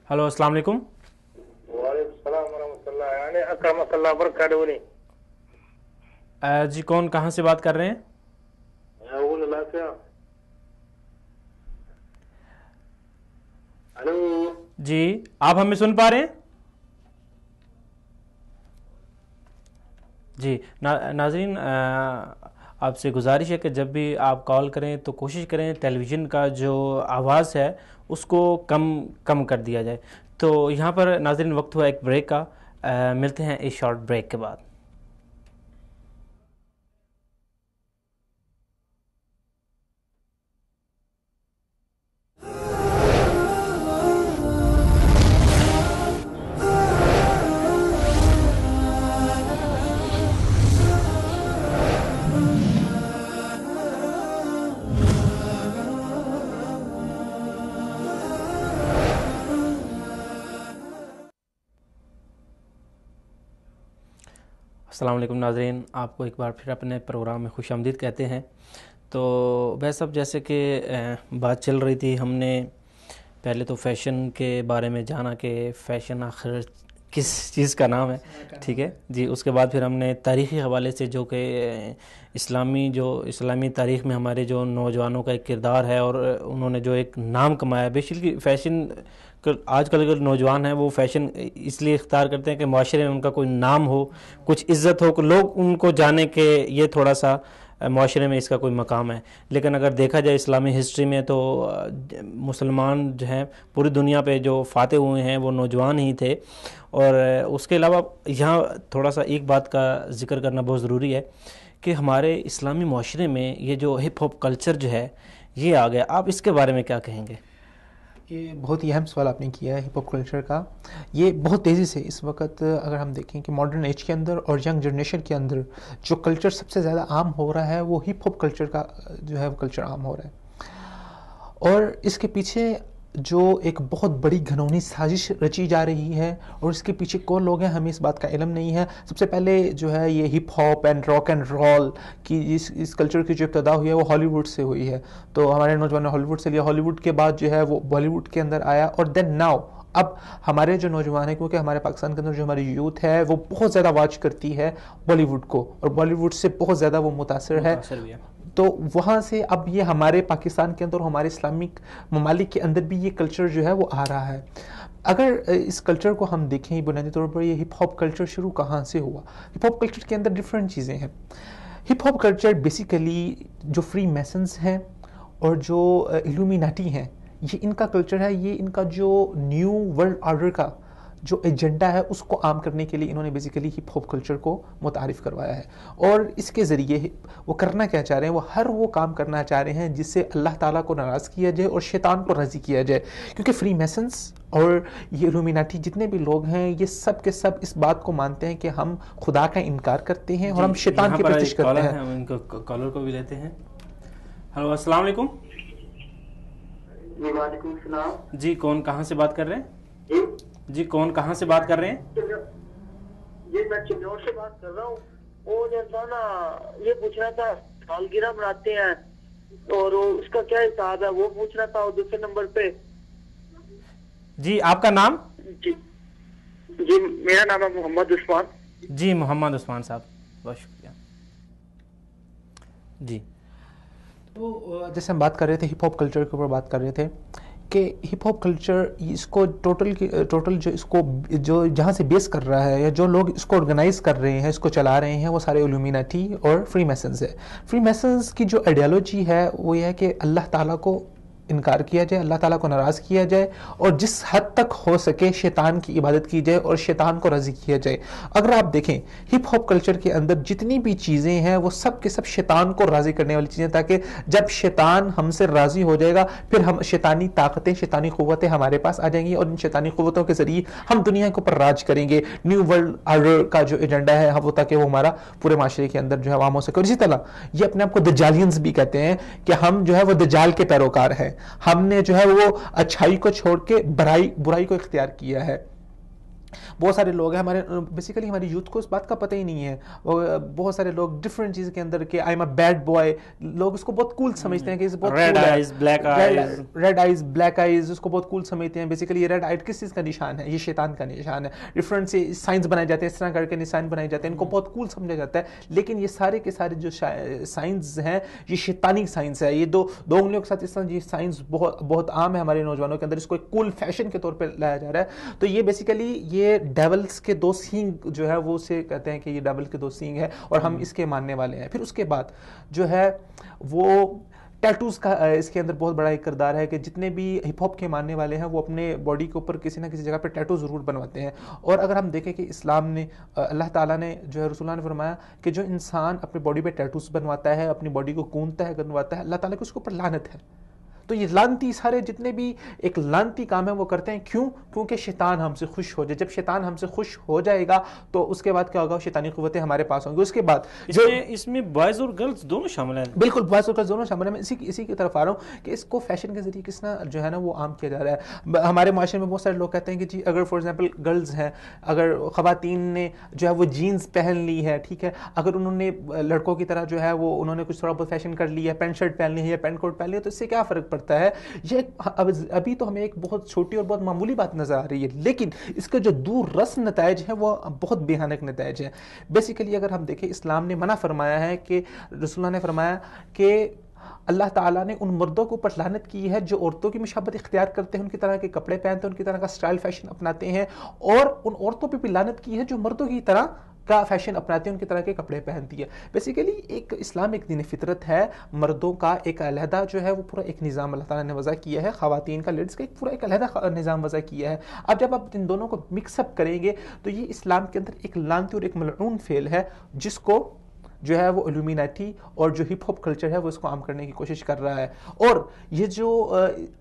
ہلو، السلام علیکم۔ وعلیکم السلام ورحمۃ اللہ، اکرمک اللہ وبرکاتہ۔ جی، کون کہاں سے بات کر رہے ہیں؟ جی، آپ ہمیں سن پا رہے ہیں؟ جی ناظرین، آپ سے گزارش ہے کہ جب بھی آپ کال کریں تو کوشش کریں ٹیلی ویژن کا جو آواز ہے اس کو کم کر دیا جائے۔ تو یہاں پر ناظرین وقت ہوا ایک بریک کا، ملتے ہیں اس شارٹ بریک کے بعد۔ السلام علیکم ناظرین، آپ کو ایک بار پھر اپنے پروگرام میں خوش آمدید کہتے ہیں۔ تو بھائی صاحب، جیسے کہ بات چل رہی تھی، ہم نے پہلے تو فیشن کے بارے میں جانا کہ فیشن آخر کس چیز کا نام ہے، ٹھیک ہے جی۔ اس کے بعد پھر ہم نے تاریخی حوالے سے جو کہ اسلامی تاریخ میں ہمارے جو نوجوانوں کا ایک کردار ہے اور انہوں نے جو ایک نام کمایا، بیسیکلی فیشن آج کل اگر نوجوان ہیں وہ فیشن اس لیے اختیار کرتے ہیں کہ معاشرے میں ان کا کوئی نام ہو، کچھ عزت ہو، لوگ ان کو جانے کہ یہ تھوڑا سا معاشرے میں اس کا کوئی مقام ہے۔ لیکن اگر دیکھا جائے اسلامی ہسٹری میں تو مسلمان جو ہیں پوری دنیا پہ جو فاتح ہوئے ہیں وہ نوجوان ہی تھے۔ اور اس کے علاوہ یہاں تھوڑا سا ایک بات کا ذکر کرنا بہت ضروری ہے کہ ہمارے اسلامی معاشرے میں یہ جو ہپ ہاپ کلچر جو ہے یہ آ گیا، آپ اس کے بارے میں کیا کہیں گے؟ یہ بہت ہی اہم سوال آپ نے کیا ہے ہپ ہاپ کلچر کا. یہ بہت تیزی سے اس وقت اگر ہم دیکھیں کہ ماڈرن ایج کے اندر اور ینگ جنریشن کے اندر جو کلچر سب سے زیادہ عام ہو رہا ہے وہ ہپ ہاپ کلچر کا جو ہے وہ کلچر عام ہو رہا ہے. اور اس کے پیچھے جو ایک بہت بڑی گھنونی سازش رچی جا رہی ہے اور اس کے پیچھے کون لوگ ہیں ہمیں اس بات کا علم نہیں ہے. سب سے پہلے جو ہے یہ hip hop and rock and roll کی اس کلچر کی جو ابتدا ہوئی ہے وہ ہالی ووڈ سے ہوئی ہے. تو ہمارے نوجوان نے ہالی ووڈ سے لیا, ہالی ووڈ کے بعد جو ہے وہ بالی ووڈ کے اندر آیا, اور دین ناؤ اب ہمارے جو نوجوان ہیں, کیونکہ ہمارے پاکستان کے اندر جو ہماری یوتھ ہے وہ بہت زیادہ واچ کرتی ہے بالی ووڈ کو اور بالی ووڈ سے بہت زیادہ وہ متاثر ہے, تو وہاں سے اب یہ ہمارے پاکستان کے اندر, ہمارے اسلامک ممالک کے اندر بھی یہ کلچر جو ہے وہ آ رہا ہے. اگر اس کلچر کو ہم دیکھیں بنیادی طور پر یہ ہپ ہاپ کلچر شروع کہاں سے ہوا. ہپ ہاپ کلچر کے اندر ڈفرینٹ چیزیں ہیں. ہپ ہاپ کلچر بیسیکلی جو فری میسنز ہیں اور جو ایلومیناٹی ہیں, یہ ان کا کلچر ہے. یہ ان کا جو نیو ورلڈ آرڈر کا جو ایجنڈا ہے اس کو عام کرنے کے لیے انہوں نے بیسیکلی ہپ ہاپ کلچر کو متعارف کروایا ہے. اور اس کے ذریعے وہ کرنا کیا چاہ رہے ہیں, وہ ہر وہ کام کرنا چاہ رہے ہیں جس سے اللہ تعالیٰ کو ناراض کیا جائے اور شیطان کو راضی کیا جائے. کیونکہ فری میسنز اور یہ ایلومیناٹی جتنے بھی لوگ ہیں یہ سب کے سب اس بات کو مانتے ہیں کہ ہم خدا کا انکار کرتے ہیں اور ہم شیطان کی پرستش کرتے ہیں. ہم ان کو کالر کو بھی لیتے ہیں. ہلو, السلام علیکم. وعلیکم السلام. جی کون کہاں سے بات کر رہے ہیں؟ جی کون کہاں سے بات کر رہے ہیں؟ جی میں چنور سے بات کر رہا ہوں. وہ جو نا یہ پوچھنا تھا, سالگرہ مناتے ہیں اور اس کا کیا حساب ہے وہ پوچھنا تھا. اور دوسرے نمبر پہ جی آپ کا نام؟ جی میرا نام ہے محمد عثمان. جی محمد عثمان صاحب, بہت شکریہ. جی تو جیسے ہم بات کر رہے تھے ہپ ہاپ کلچر کے اوپر بات کر رہے تھے کہ ہپ ہاپ کلچر اس کو ٹوٹل جو اس کو جو جہاں سے بیس کر رہا ہے یا جو لوگ اس کو آرگنائز کر رہے ہیں, اس کو چلا رہے ہیں, وہ سارے ایلومیناٹی اور فری میسنز ہے. فری میسنز کی جو آئیڈیالوجی ہے وہ یہ ہے کہ اللہ تعالیٰ کو انکار کیا جائے, اللہ تعالیٰ کو ناراض کیا جائے اور جس حد تک ہو سکے شیطان کی عبادت کی جائے اور شیطان کو راضی کیا جائے. اگر آپ دیکھیں ہپ ہاپ کلچر کے اندر جتنی بھی چیزیں ہیں وہ سب کے سب شیطان کو راضی کرنے والی چیزیں, تاکہ جب شیطان ہم سے راضی ہو جائے گا پھر ہم شیطانی طاقتیں, شیطانی قوتیں ہمارے پاس آ جائیں گی اور ان شیطانی قوتوں کے ذریعے ہم دنیا کے اوپر راج کریں گے. نیو ورلڈ آرڈر کا جو ایجنڈا ہے وہ تاکہ وہ ہمارا پورے معاشرے کے اندر جو ہے عام ہو سکے. اور اسی طرح یہ اپنے آپ کو دجالینز بھی کہتے ہیں کہ ہم جو ہے وہ دجال کے پیروکار ہیں. ہم نے جو ہے وہ اچھائی کو چھوڑ کے برائی کو اختیار کیا ہے. بہت سارے لوگ ہیں ہمارے, بیسیکلی ہماری یوتھ کو اس بات کا پتہ ہی نہیں ہے. بہت سارے لوگ ڈفرینٹ چیز کے اندر کہ I am a bad boy, لوگ اس کو بہت کول سمجھتے ہیں کہ ریڈ آئیز بلیک آئیز اس کو بہت کول سمجھتے ہیں. بیسیکلی یہ ریڈ آئیز کس چیز کا نشان ہے؟ یہ شیطان کا نشان ہے. ڈفرینٹ سے سائنس بنائے جاتے ہیں, اس طرح کر کے نشان بنائے جاتے ہیں, ان کو بہت کول سمجھا جاتا ہے. لیکن یہ سارے کے سارے جو سائنس ہیں یہ شیطانی سائنس ہے. یہ دو انگلیوں کے ساتھ اس طرح یہ سائنس بہت عام ہے ہمارے نوجوانوں کے اندر, اس کو ایک کول فیشن کے طور پہ لایا جا رہا ہے. تو یہ بیسیکلی یہ ڈیولز کے دو سینگ جو ہے وہ اسے کہتے ہیں کہ یہ ڈیول کے دو سینگ ہے اور ہم اس کے ماننے والے ہیں. پھر اس کے بعد جو ہے وہ ٹیٹوز کا اس کے اندر بہت بڑا ایک کردار ہے کہ جتنے بھی ہپ ہاپ کے ماننے والے ہیں وہ اپنے باڈی کے اوپر کسی نہ کسی جگہ پہ ٹیٹو ضرور بنواتے ہیں. اور اگر ہم دیکھیں کہ اسلام نے, اللہ تعالیٰ نے جو ہے رسول اللہ نے فرمایا کہ جو انسان اپنی باڈی پہ ٹیٹوز بنواتا ہے, اپنی باڈی کو کونتا ہے, گنواتا ہے, اللہ تعالیٰ کی اس کے اوپر لعنت ہے. تو یہ لانتی سارے جتنے بھی ایک لانتی کام ہیں وہ کرتے ہیں. کیوں؟ کیونکہ شیطان ہم سے خوش ہو جائے. جب شیطان ہم سے خوش ہو جائے گا تو اس کے بعد کیا ہوگا؟ شیطانی قوتیں ہمارے پاس ہوں گی. اس کے بعد اس میں بوائز اور گرلز دونوں شامل ہیں. بالکل بوائز اور گرلز دونوں شامل ہیں. میں اسی کی طرف آ رہا ہوں کہ اس کو فیشن کے ذریعے کس طرح جو ہے نا وہ عام کیا جا رہا ہے. ہمارے معاشرے میں بہت سارے لوگ کہتے ہیں کہ جی اگر فار ایگزامپل گرلز ہیں, اگر خواتین نے جو ہے وہ جینز پہن لی ہے, ٹھیک ہے, اگر انہوں نے لڑکوں کی طرح جو ہے وہ انہوں نے کچھ تھوڑا بہت فیشن کر لی ہے, پینٹ شرٹ پہن لی ہے یا پینٹ کوٹ پہن لی ہے, تو اس سے کیا فرق پڑتا ہے؟ یہ ابھی تو ہمیں ایک بہت چھوٹی اور بہت معمولی بات نظر آ رہی ہے, لیکن اس کے جو دور رس نتائج ہیں وہ بہت بھیانک نتائج ہیں. بیسیکلی اگر ہم دیکھیں اسلام نے منع فرمایا ہے کہ رسول اللہ نے فرمایا کہ اللہ تعالیٰ نے ان مردوں کے اوپر لعنت کی ہے جو عورتوں کی مشابہت اختیار کرتے ہیں, ان کی طرح کے کپڑے پہنتے ہیں, ان کی طرح کا اسٹائل فیشن اپناتے ہیں, اور ان عورتوں پہ بھی لعنت کی ہے جو مردوں کی طرح کا فیشن اپناتے ہیں, ان کی طرح کے کپڑے پہنتی ہے. بیسیکلی ایک اسلام ایک دین فطرت ہے. مردوں کا ایک علیحدہ جو ہے وہ پورا ایک نظام اللہ تعالیٰ نے وضع کیا ہے, خواتین کا لیڈیز کا ایک پورا ایک علیحدہ نظام وضع کیا ہے. اب جب آپ ان دونوں کو مکس اپ کریں گے تو یہ اسلام کے اندر ایک لعنتی اور ایک ملعون فعل ہے جس کو جو ہے وہ الومیناٹی اور جو ہپ ہاپ کلچر ہے وہ اس کو عام کرنے کی کوشش کر رہا ہے. اور یہ جو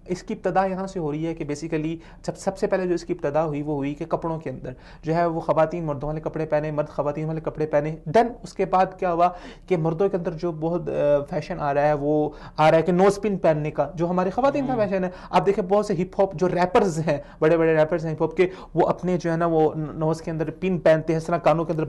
اس کی ابتدا یہاں سے ہو رہی ہے کہ بیسیکلی سب سے پہلے جو اس کی ابتدا ہوئی وہ ہوئی کہ کپڑوں کے اندر جو ہے وہ خواتین مردوں والے کپڑے پہنے, مرد خواتین والے کپڑے پہنے. دین اس کے بعد کیا ہوا کہ مردوں کے اندر جو بہت فیشن آ رہا ہے وہ آ رہا ہے کہ نوز پن پہننے کا, جو ہماری خواتین کا فیشن ہے. آپ دیکھیں بہت سے ہپ ہاپ جو ریپرز ہیں, بڑے بڑے ریپرز ہیں ہپ ہاپ کے, وہ اپنے جو ہے نا وہ نوز کے اندر پن پہنتے ہیں, اس طرح کانوں کے اندر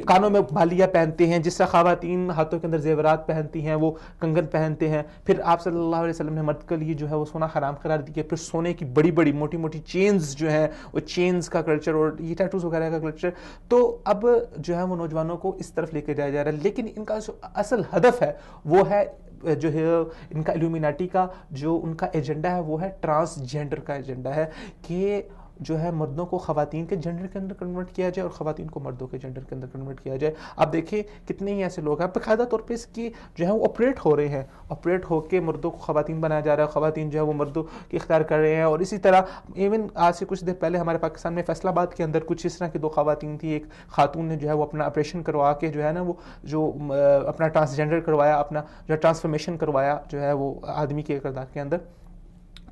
کانوں میں بالیاں پہنتے ہیں, جس طرح خواتین ہاتھوں کے اندر زیورات پہنتی ہیں, وہ کنگن پہنتے ہیں. پھر آپ صلی اللہ علیہ وسلم نے مرد کے لیے جو ہے وہ سونا حرام قرار دیا. پھر سونے کی بڑی بڑی موٹی موٹی چینز جو ہیں, وہ چینز کا کلچر اور یہ ٹیٹوز وغیرہ کا کلچر. تو اب جو ہے وہ نوجوانوں کو اس طرف لے کے جایا جا رہا ہے, لیکن ان کا جو اصل ہدف ہے وہ ہے جو ہے ان کا الومیناٹی کا جو ان کا ایجنڈا ہے وہ ہے ٹرانس جینڈر کا ایجنڈا ہے, کہ جو ہے مردوں کو خواتین کے جنڈر کے اندر کنورٹ کیا جائے اور خواتین کو مردوں کے جنڈر کے اندر کنورٹ کیا جائے. آپ دیکھیں کتنے ہی ایسے لوگ ہیں باقاعدہ طور پہ اس کی جو ہے وہ آپریٹ ہو رہے ہیں, آپریٹ ہو کے مردوں کو خواتین بنایا جا رہا ہے, خواتین جو ہے وہ مردوں کی اختیار کر رہے ہیں. اور اسی طرح ایون آج سے کچھ دیر پہلے ہمارے پاکستان میں فیصل آباد کے اندر کچھ اس طرح کی 2 خواتین تھی. ایک خاتون نے جو ہے وہ اپنا آپریشن کروا کے جو ہے نا وہ جو اپنا ٹرانسجینڈر کروایا, اپنا جو ٹرانسفارمیشن کروایا جو ہے وہ آدمی کے کردار کے اندر.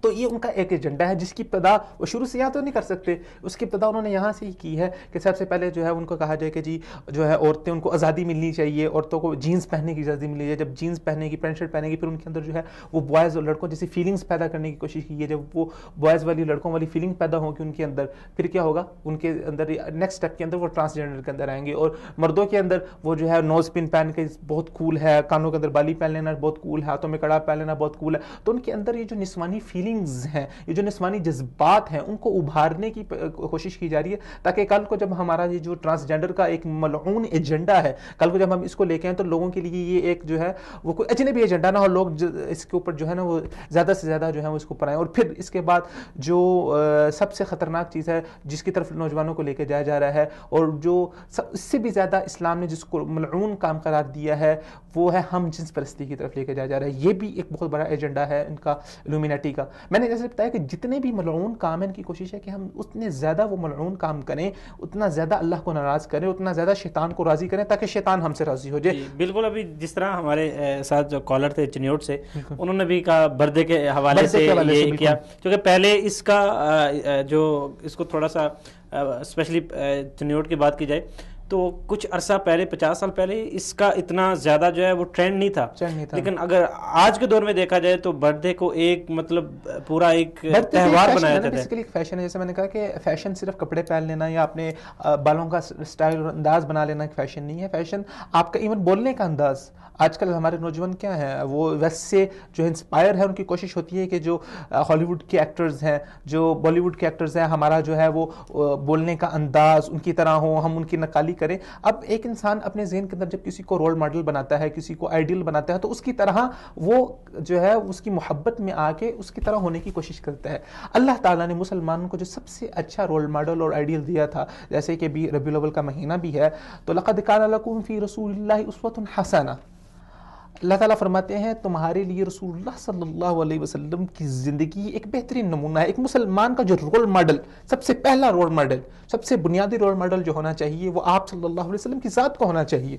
تو یہ ان کا ایک ایجنڈا ہے جس کی ابتدا وہ شروع سے یہاں تو نہیں کر سکتے, اس کی ابتدا انہوں نے یہاں سے ہی کی ہے کہ سب سے پہلے جو ہے ان کو کہا جائے کہ جی جو ہے عورتیں, ان کو آزادی ملنی چاہیے, عورتوں کو جینز پہننے کی آزادی ملی ہے. جب جینز پہنے گی, پینٹ شرٹ پہنے گی, پھر ان کے اندر جو ہے وہ بوائز اور لڑکوں جیسی فیلنگس پیدا کرنے کی کوشش کی ہے. جب وہ بوائز والی لڑکوں والی فیلنگ پیدا ہوگی ان کے اندر, پھر کیا ہوگا ان کے اندر نیکسٹ اسٹیپ کے اندر وہ ٹرانسجینڈر کے اندر آئیں گے. اور مردوں کے اندر وہ جو ہے نوز پن پہن کے بہت کول ہے, کانوں کے اندر بالی پہن لینا بہت کول ہے, ہاتھوں میں کڑا پہن لینا بہت کول ہے. تو ان کے اندر یہ جو نسوانی فیلنگز ہیں, یہ جو نسوانی جذبات ہیں, ان کو ابھارنے کی کوشش کی جا رہی ہے, تاکہ کل کو جب ہمارا یہ جو ٹرانسجینڈر کا ایک ملعون ایجنڈا ہے, کل کو جب ہم اس کو لے کے آئیں تو لوگوں کے لیے یہ ایک جو ہے وہ کوئی اجنبی ایجنڈا نہ ہو, لوگ اس کے اوپر جو ہے نا وہ زیادہ سے زیادہ جو ہے وہ اس کو پرائیں. اور پھر اس کے بعد جو سب سے خطرناک چیز ہے جس کی طرف نوجوانوں کو لے کے جایا جا رہا ہے, اور جو اس سے بھی زیادہ اسلام نے جس کو ملعون کام قرار دیا ہے, وہ ہے ہم جنس پرستی کی طرف لے کے جایا جا رہا ہے. یہ بھی ایک بہت بڑا ایجنڈا ہے ان کا الومیناٹی کا. میں نے جیسے بتایا کہ جتنے بھی ملعون کام ہیں, ان کی کوشش ہے کہ ہم اتنے زیادہ وہ ملعون کام کریں, اتنا زیادہ اللہ کو ناراض کریں, اتنا زیادہ شیطان کو راضی کریں, تاکہ شیطان ہم سے راضی ہو جائے. بالکل. ابھی جس طرح ہمارے ساتھ جو کالر تھے چنیوٹ سے, انہوں نے بھی کہا بردے کے حوالے سے یہ کیا, کیونکہ پہلے اس کا جو اس کو تھوڑا سا اسپیشلی چنیوٹ کی بات کی جائے تو کچھ عرصہ پہلے 50 سال پہلے اس کا اتنا زیادہ جو ہے وہ ٹرینڈ نہیں تھا. لیکن اگر آج کے دور میں دیکھا جائے تو برتھڈے کو ایک مطلب پورا ایک تہوار بنایا جاتا ہے. بیسیکلی فیشن ہے, جیسے میں نے کہا کہ فیشن صرف کپڑے پہن لینا یا اپنے بالوں کا سٹائل اور انداز بنا لینا ایک فیشن نہیں ہے. فیشن آپ کا ایون بولنے کا انداز. آج کل ہمارے نوجوان کیا ہیں, وہ ویسٹ سے جو انسپائر ہے, ان کی کوشش ہوتی ہے کہ جو ہالی ووڈ کے ایکٹرز ہیں, جو بالی ووڈ کے ایکٹرز ہیں, ہمارا جو ہے وہ بولنے کا انداز ان کی طرح ہو, ہم ان کی نقالی کریں. اب ایک انسان اپنے ذہن کے اندر جب کسی کو رول ماڈل بناتا ہے, کسی کو آئیڈیل بناتا ہے, تو اس کی طرح وہ جو ہے اس کی محبت میں آ کے اس کی طرح ہونے کی کوشش کرتا ہے. اللہ تعالیٰ نے مسلمانوں کو جو سب سے اچھا رول ماڈل اور آئیڈیل دیا تھا, جیسے کہ بھی ربیع الاول کا مہینہ بھی ہے, تو لقد کان لکم فی رسول اللہ اسوۃ حسنہ. اللہ تعالیٰ فرماتے ہیں تمہارے لیے رسول اللہ صلی اللہ علیہ وسلم کی زندگی ایک بہترین نمونہ ہے. ایک مسلمان کا جو رول ماڈل, سب سے پہلا رول ماڈل, سب سے بنیادی رول ماڈل جو ہونا چاہیے وہ آپ صلی اللہ علیہ وسلم کی ذات کو ہونا چاہیے.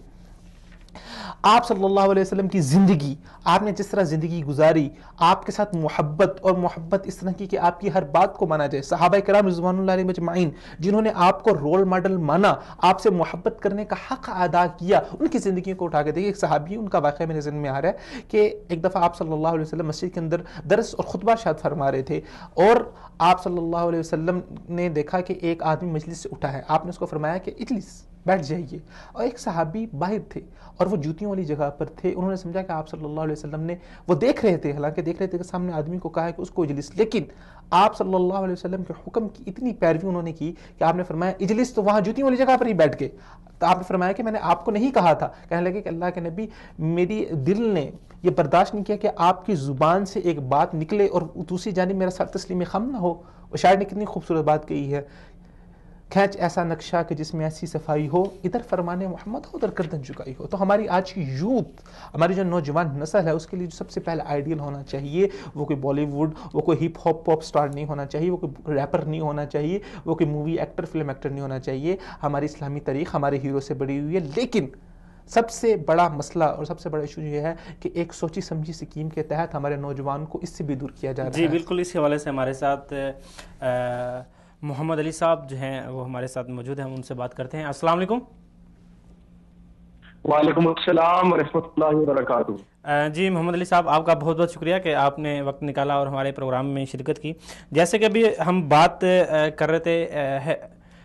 آپ صلی اللہ علیہ وسلم کی زندگی, آپ نے جس طرح زندگی گزاری, آپ کے ساتھ محبت, اور محبت اس طرح کی کہ آپ کی ہر بات کو مانا جائے. صحابہ کرام رضوان اللہ علیہ مجمعین جنہوں نے آپ کو رول ماڈل مانا, آپ سے محبت کرنے کا حق ادا کیا, ان کی زندگیوں کو اٹھا کے دیکھیں. ایک صحابی, ان کا واقعہ میرے ذہن میں آ رہا ہے کہ ایک دفعہ آپ صلی اللہ علیہ وسلم مسجد کے اندر درس اور خطبہ شاد فرما رہے تھے, اور آپ صلی اللہ علیہ وسلم نے دیکھا کہ ایک آدمی مجلس سے اٹھا ہے. آپ نے اس کو فرمایا کہ اجلس, بیٹھ جائیے. اور ایک صحابی باہر تھے اور وہ جوتیوں والی جگہ پر تھے. انہوں نے سمجھا کہ آپ صلی اللہ علیہ وسلم نے, وہ دیکھ رہے تھے, حالانکہ دیکھ رہے تھے کہ سامنے آدمی کو کہا ہے کہ اس کو اجلس, لیکن آپ صلی اللہ علیہ وسلم کے حکم کی اتنی پیروی انہوں نے کی کہ آپ نے فرمایا اجلس, تو وہاں جوتیوں والی جگہ پر ہی بیٹھ گئے. تو آپ نے فرمایا کہ میں نے آپ کو نہیں کہا تھا. کہنے لگے کہ اللہ کے نبی, میری دل نے یہ برداشت نہیں کیا کہ آپ کی زبان سے ایک بات نکلے اور دوسری جانب میرا سر تسلیم خم نہ ہو. اور شاعر نے کتنی خوبصورت بات کہی ہے, کھینچ ایسا نقشہ کہ جس میں ایسی صفائی ہو, ادھر فرمانے محمد ہو, ادھر گردن جھکائی ہو. تو ہماری آج کی یوتھ, ہماری جو نوجوان نسل ہے, اس کے لیے جو سب سے پہلا آئیڈیل ہونا چاہیے وہ کوئی بالی ووڈ, وہ کوئی ہپ ہاپ پاپ سٹار نہیں ہونا چاہیے, وہ کوئی ریپر نہیں ہونا چاہیے, وہ کوئی مووی ایکٹر, فلم ایکٹر نہیں ہونا چاہیے. ہماری اسلامی تاریخ ہمارے ہیرو سے بڑی ہوئی ہے, لیکن سب سے بڑا مسئلہ اور سب سے بڑا ایشو یہ ہے کہ ایک سوچی سمجھی اسکیم کے تحت ہمارے نوجوان کو اس سے بھی دور کیا جا رہا ہے. جی بالکل. اس حوالے سے ہمارے ساتھ محمد علی صاحب جو ہیں وہ ہمارے ساتھ موجود ہیں, ہم ان سے بات کرتے ہیں. السلام علیکم. وعلیکم السلام ورحمۃ اللہ وبرکاتہ. جی محمد علی صاحب, آپ کا بہت بہت شکریہ کہ آپ نے وقت نکالا اور ہمارے پروگرام میں شرکت کی. جیسے کہ ابھی ہم بات کر رہے تھے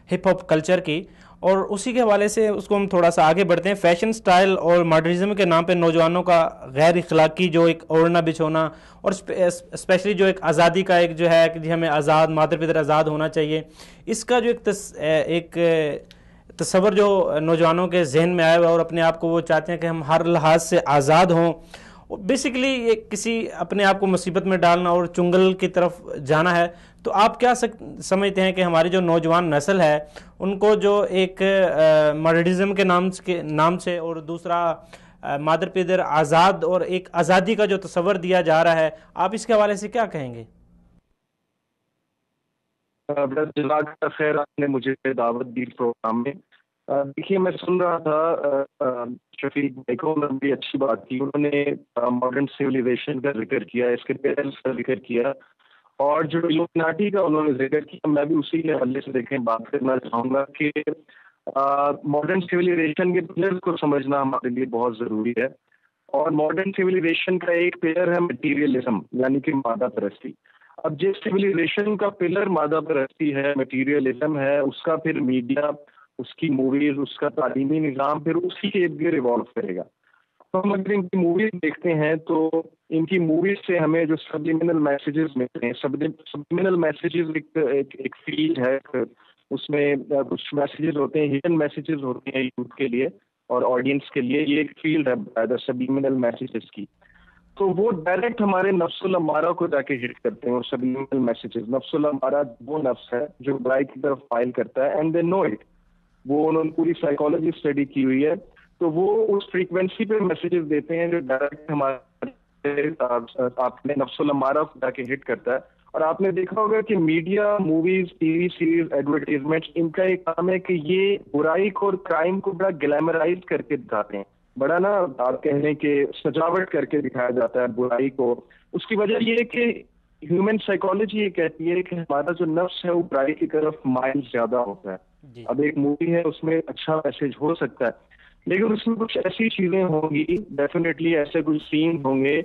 ہپ ہاپ کلچر کی, اور اسی کے حوالے سے اس کو ہم تھوڑا سا آگے بڑھتے ہیں. فیشن سٹائل اور ماڈرنزم کے نام پہ نوجوانوں کا غیر اخلاقی جو ایک اوڑھنا بچھونا, اور اسپیشلی جو ایک آزادی کا ایک جو ہے کہ جی ہمیں آزاد مادر پدر آزاد ہونا چاہیے, اس کا جو ایک تصور جو نوجوانوں کے ذہن میں آیا ہوا, اور اپنے آپ کو وہ چاہتے ہیں کہ ہم ہر لحاظ سے آزاد ہوں. بیسیکلی یہ کسی اپنے آپ کو مصیبت میں ڈالنا اور چنگل کی طرف جانا ہے. تو آپ کیا سمجھتے ہیں کہ ہماری جو نوجوان نسل ہے ان کو جو ایک ماڈرنزم کے نام سے اور دوسرا مادر پدر آزاد اور ایک آزادی کا جو تصور دیا جا رہا ہے, آپ اس کے حوالے سے کیا کہیں گے؟ جزاک اللہ خیر, آپ نے مجھے دعوت دی پروگرام میں. دیکھیے میں سن رہا تھا شفیق بھائی کو, انہوں نے بڑی اچھی بات کی. انہوں نے ماڈرن سویلائزیشن کا ذکر کیا, اس کے پیرنٹس کا ذکر کیا, اور جو الومناٹی کا انہوں نے ذکر کیا. میں بھی اسی کے حوالے سے دیکھیں بات کرنا چاہوں گا کہ ماڈرن سویلائزیشن کے پلرز کو سمجھنا ہمارے لیے بہت ضروری ہے. اور ماڈرن سویلائزیشن کا ایک پلر ہے مٹیریلزم, یعنی کہ مادہ پرستی. اب جس سویلائزیشن کا پلر مادہ پرستی ہے, مٹیریلزم ہے, اس کا پھر میڈیا, اس کی موویز, اس کا تعلیمی نظام پھر اسی کے ارد گرد ایوالو کرے گا. تو ہم اگر ان کی موویز دیکھتے ہیں تو ان کی موویز سے ہمیں جو سبلیمنل میسیجز ملتے ہیں, سبلیمنل میسیجز ایک فیلڈ ہے, اس میں کچھ میسیجز ہوتے ہیں, ہڈن میسیجز ہوتے ہیں یوتھ کے لیے اور آڈینس کے لیے. یہ ایک فیلڈ ہے سبلیمنل میسیجز کی. تو وہ ڈائریکٹ ہمارے نفس الامارہ کو جا کے ہٹ کرتے ہیں. اور سبلیمنل میسیجز, نفس الامارہ وہ نفس ہے جو برائی کی طرف فائل کرتا ہے, اینڈ دے نو اٹ. وہ انہوں نے پوری سائیکالوجی اسٹڈی کی ہوئی ہے. تو وہ اس فریکوینسی پہ میسیجز دیتے ہیں جو ڈائریکٹ ہمارے اپنے نفس الامارہ کو جا کے ہٹ کرتا ہے. اور آپ نے دیکھا ہوگا کہ media, movies, T V series, advertisement, ان کا ایک کام ہے کہ یہ برائی کو اور کرائم کو بڑا گلیمرائز کر کے دکھاتے ہیں. بڑا نا آپ کہہ لیں کہ سجاوٹ کر کے دکھایا جاتا ہے برائی کو. اس کی وجہ یہ ہے کہ ہیومن سائیکالوجی یہ کہتی ہے کہ ہمارا جو نفس ہے وہ برائی کی طرف مائل زیادہ ہوتا ہے. اب ایک مووی ہے, اس میں اچھا میسج ہو سکتا ہے, لیکن اس میں کچھ ایسی چیزیں ہوں گی, ڈیفینیٹلی ایسے کچھ سین ہوں گے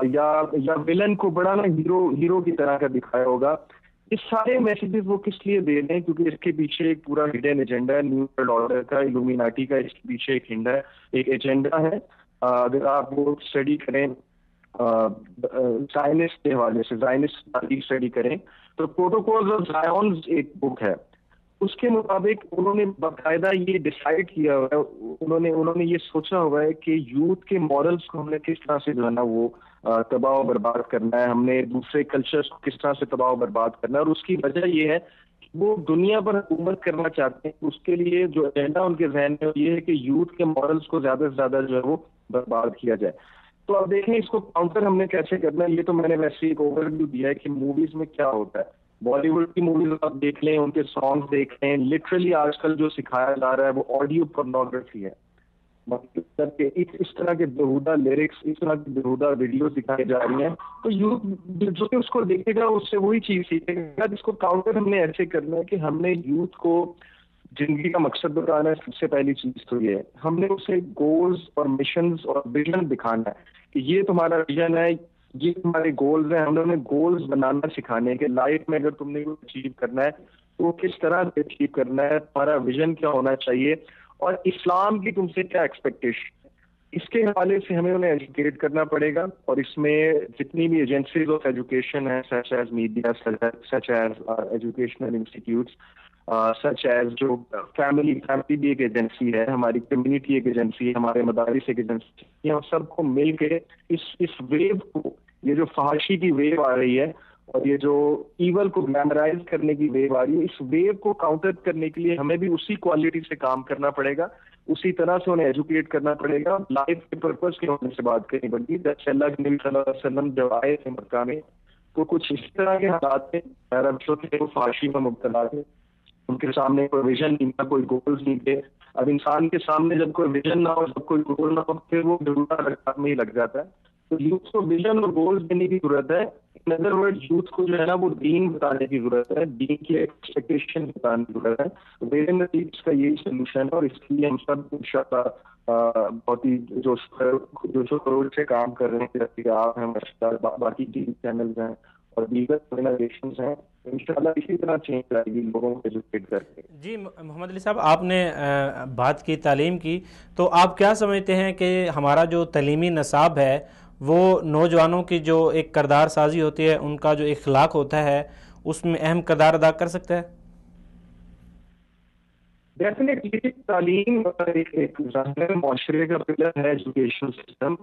یا ولن کو بڑا نا ہیرو کی طرح کا دکھایا ہوگا. اس سارے میسیجز وہ کس لیے دے رہے ہیں؟ کیونکہ اس کے پیچھے ایک پورا ہڈن ایجنڈا ہے, نیو ورلڈ آرڈر کا, الومیناٹی کا. اس کے پیچھے ایک ہنڈا ہے, ایک ایجنڈا ہے. اگر آپ وہ اسٹڈی کریں زائنسٹ کے حوالے سے, زائنسٹ تاریخ اسٹڈی کریں تو پروٹوکولز آف زائونز ایک بک ہے. اس کے مطابق انہوں نے باقاعدہ یہ ڈیسائیڈ کیا ہوا ہے, انہوں نے یہ سوچا ہوا ہے کہ یوتھ کے مورلس کو ہم نے کس طرح سے جو ہے نا وہ تباہ و برباد کرنا ہے, ہم نے دوسرے کلچرس کو کس طرح سے تباہ و برباد کرنا ہے. اور اس کی وجہ یہ ہے کہ وہ دنیا پر حکومت کرنا چاہتے ہیں. اس کے لیے جو ایجنڈا ان کے ذہن میں یہ ہے کہ یوتھ کے مورلس کو زیادہ سے زیادہ جو ہے وہ برباد کیا جائے. تو اب دیکھیں اس کو کاؤنٹر ہم نے کیسے کرنا ہے. یہ تو میں نے ویسے ایک اوور ویو دیا ہے کہ موویز میں کیا ہوتا ہے. بالی ووڈ کی موویز آپ دیکھ لیں, ان کے سانگس دیکھ لیں, لٹرلی آج کل جو سکھایا جا رہا ہے وہ آڈیو پورنوگرافی ہے. مطلب کہ اس طرح کے بےہودہ لیرکس, اس طرح کی بےہودہ ویڈیوز دکھائی جا رہی ہیں. تو یوتھ جو کہ اس کو دیکھے گا اس سے وہی چیز سیکھے گا. جس کو کاؤنٹر ہم نے ایسے کرنا ہے کہ ہم نے یوتھ کو زندگی کا مقصد بتانا ہے. سب سے پہلی چیز تو یہ ہے ہم نے اسے گولز اور مشنز اور ویژن دکھانا ہے کہ یہ تمہارا ویژن ہے, یہ تمہارے گولز ہیں. ہم نے انہیں گولز بنانا سکھانے کے لائف میں اگر تم نے اچیو کرنا ہے تو وہ کس طرح سے اچیو کرنا ہے, تمہارا ویژن کیا ہونا چاہیے, اور اسلام کی تم سے کیا ایکسپیکٹیشن. اس کے حوالے سے ہمیں انہیں ایجوکیٹ کرنا پڑے گا. اور اس میں جتنی بھی ایجنسیز آف ایجوکیشن ہیں, such as media, such as educational institutes, such as جو فیملی بھی ایک ایجنسی ہے, ہماری کمیونٹی ایک ایجنسی ہے, ہمارے مدارس ایک ایجنسی ہے, ہم سب کو مل کے اس ویو کو, یہ جو فحاشی کی ویو آ رہی ہے اور یہ جو ایول کو گلیمرائز کرنے کی ویو آ رہی ہے, اس ویو کو کاؤنٹر کرنے کے لیے ہمیں بھی اسی کوالٹی سے کام کرنا پڑے گا, اسی طرح سے انہیں ایجوکیٹ کرنا پڑے گا. لائف کے پرپز کے ہونے سے بات کرنی پڑے گی. جیسے اللہ کے نبی صلی اللہ علیہ وسلم جب آئے تھے مکہ میں تو کچھ اس طرح کے حالات تھے, عرب جو تھے وہ فحاشی میں مبتلا تھے, ان کے سامنے کوئی ویژن نہیں تھا, کوئی گولز نہیں تھے. اب انسان کے سامنے جب کوئی ویژن نہ ہو، جب کوئی گول نہ ہو، پھر وہ ڈھونڈنا رکھنے میں ہی لگ جاتا ہے. تو یوتھ کو ویژن اور گولز دینے کی ضرورت ہے. ان ادر ورڈ یوتھ کو جو ہے نا وہ دین بتانے کی ضرورت ہے، دین کی ایکسپیکٹیشن بتانے کی ضرورت ہے. ویژن اس کا یہی سولوشن ہے، اور اس کے لیے ہم سب انشاءاللہ بہت ہی جوش و خروش سے کام کر رہے ہیں. جیسے کہ آپ ہیں ماشاءاللہ، باقی ٹی وی چینلز ہیں اور دیگر آرگنائزیشنز ہیں. انشاءاللہ اسی طرح چینج آئے گی لوگوں کو ایجوکیٹ کر کے. جی محمد علی صاحب، آپ نے بات کی تعلیم کی، تو آپ کیا سمجھتے ہیں کہ ہمارا جو تعلیمی نصاب ہے وہ نوجوانوں کی جو ایک کردار سازی ہوتی ہے، ان کا جو اخلاق ہوتا ہے، اس میں اہم کردار ادا کر سکتا ہے؟ ڈیفینیٹلی تعلیم ایک ظاہر معاشرے کا پلر ہے ایجوکیشن سسٹم.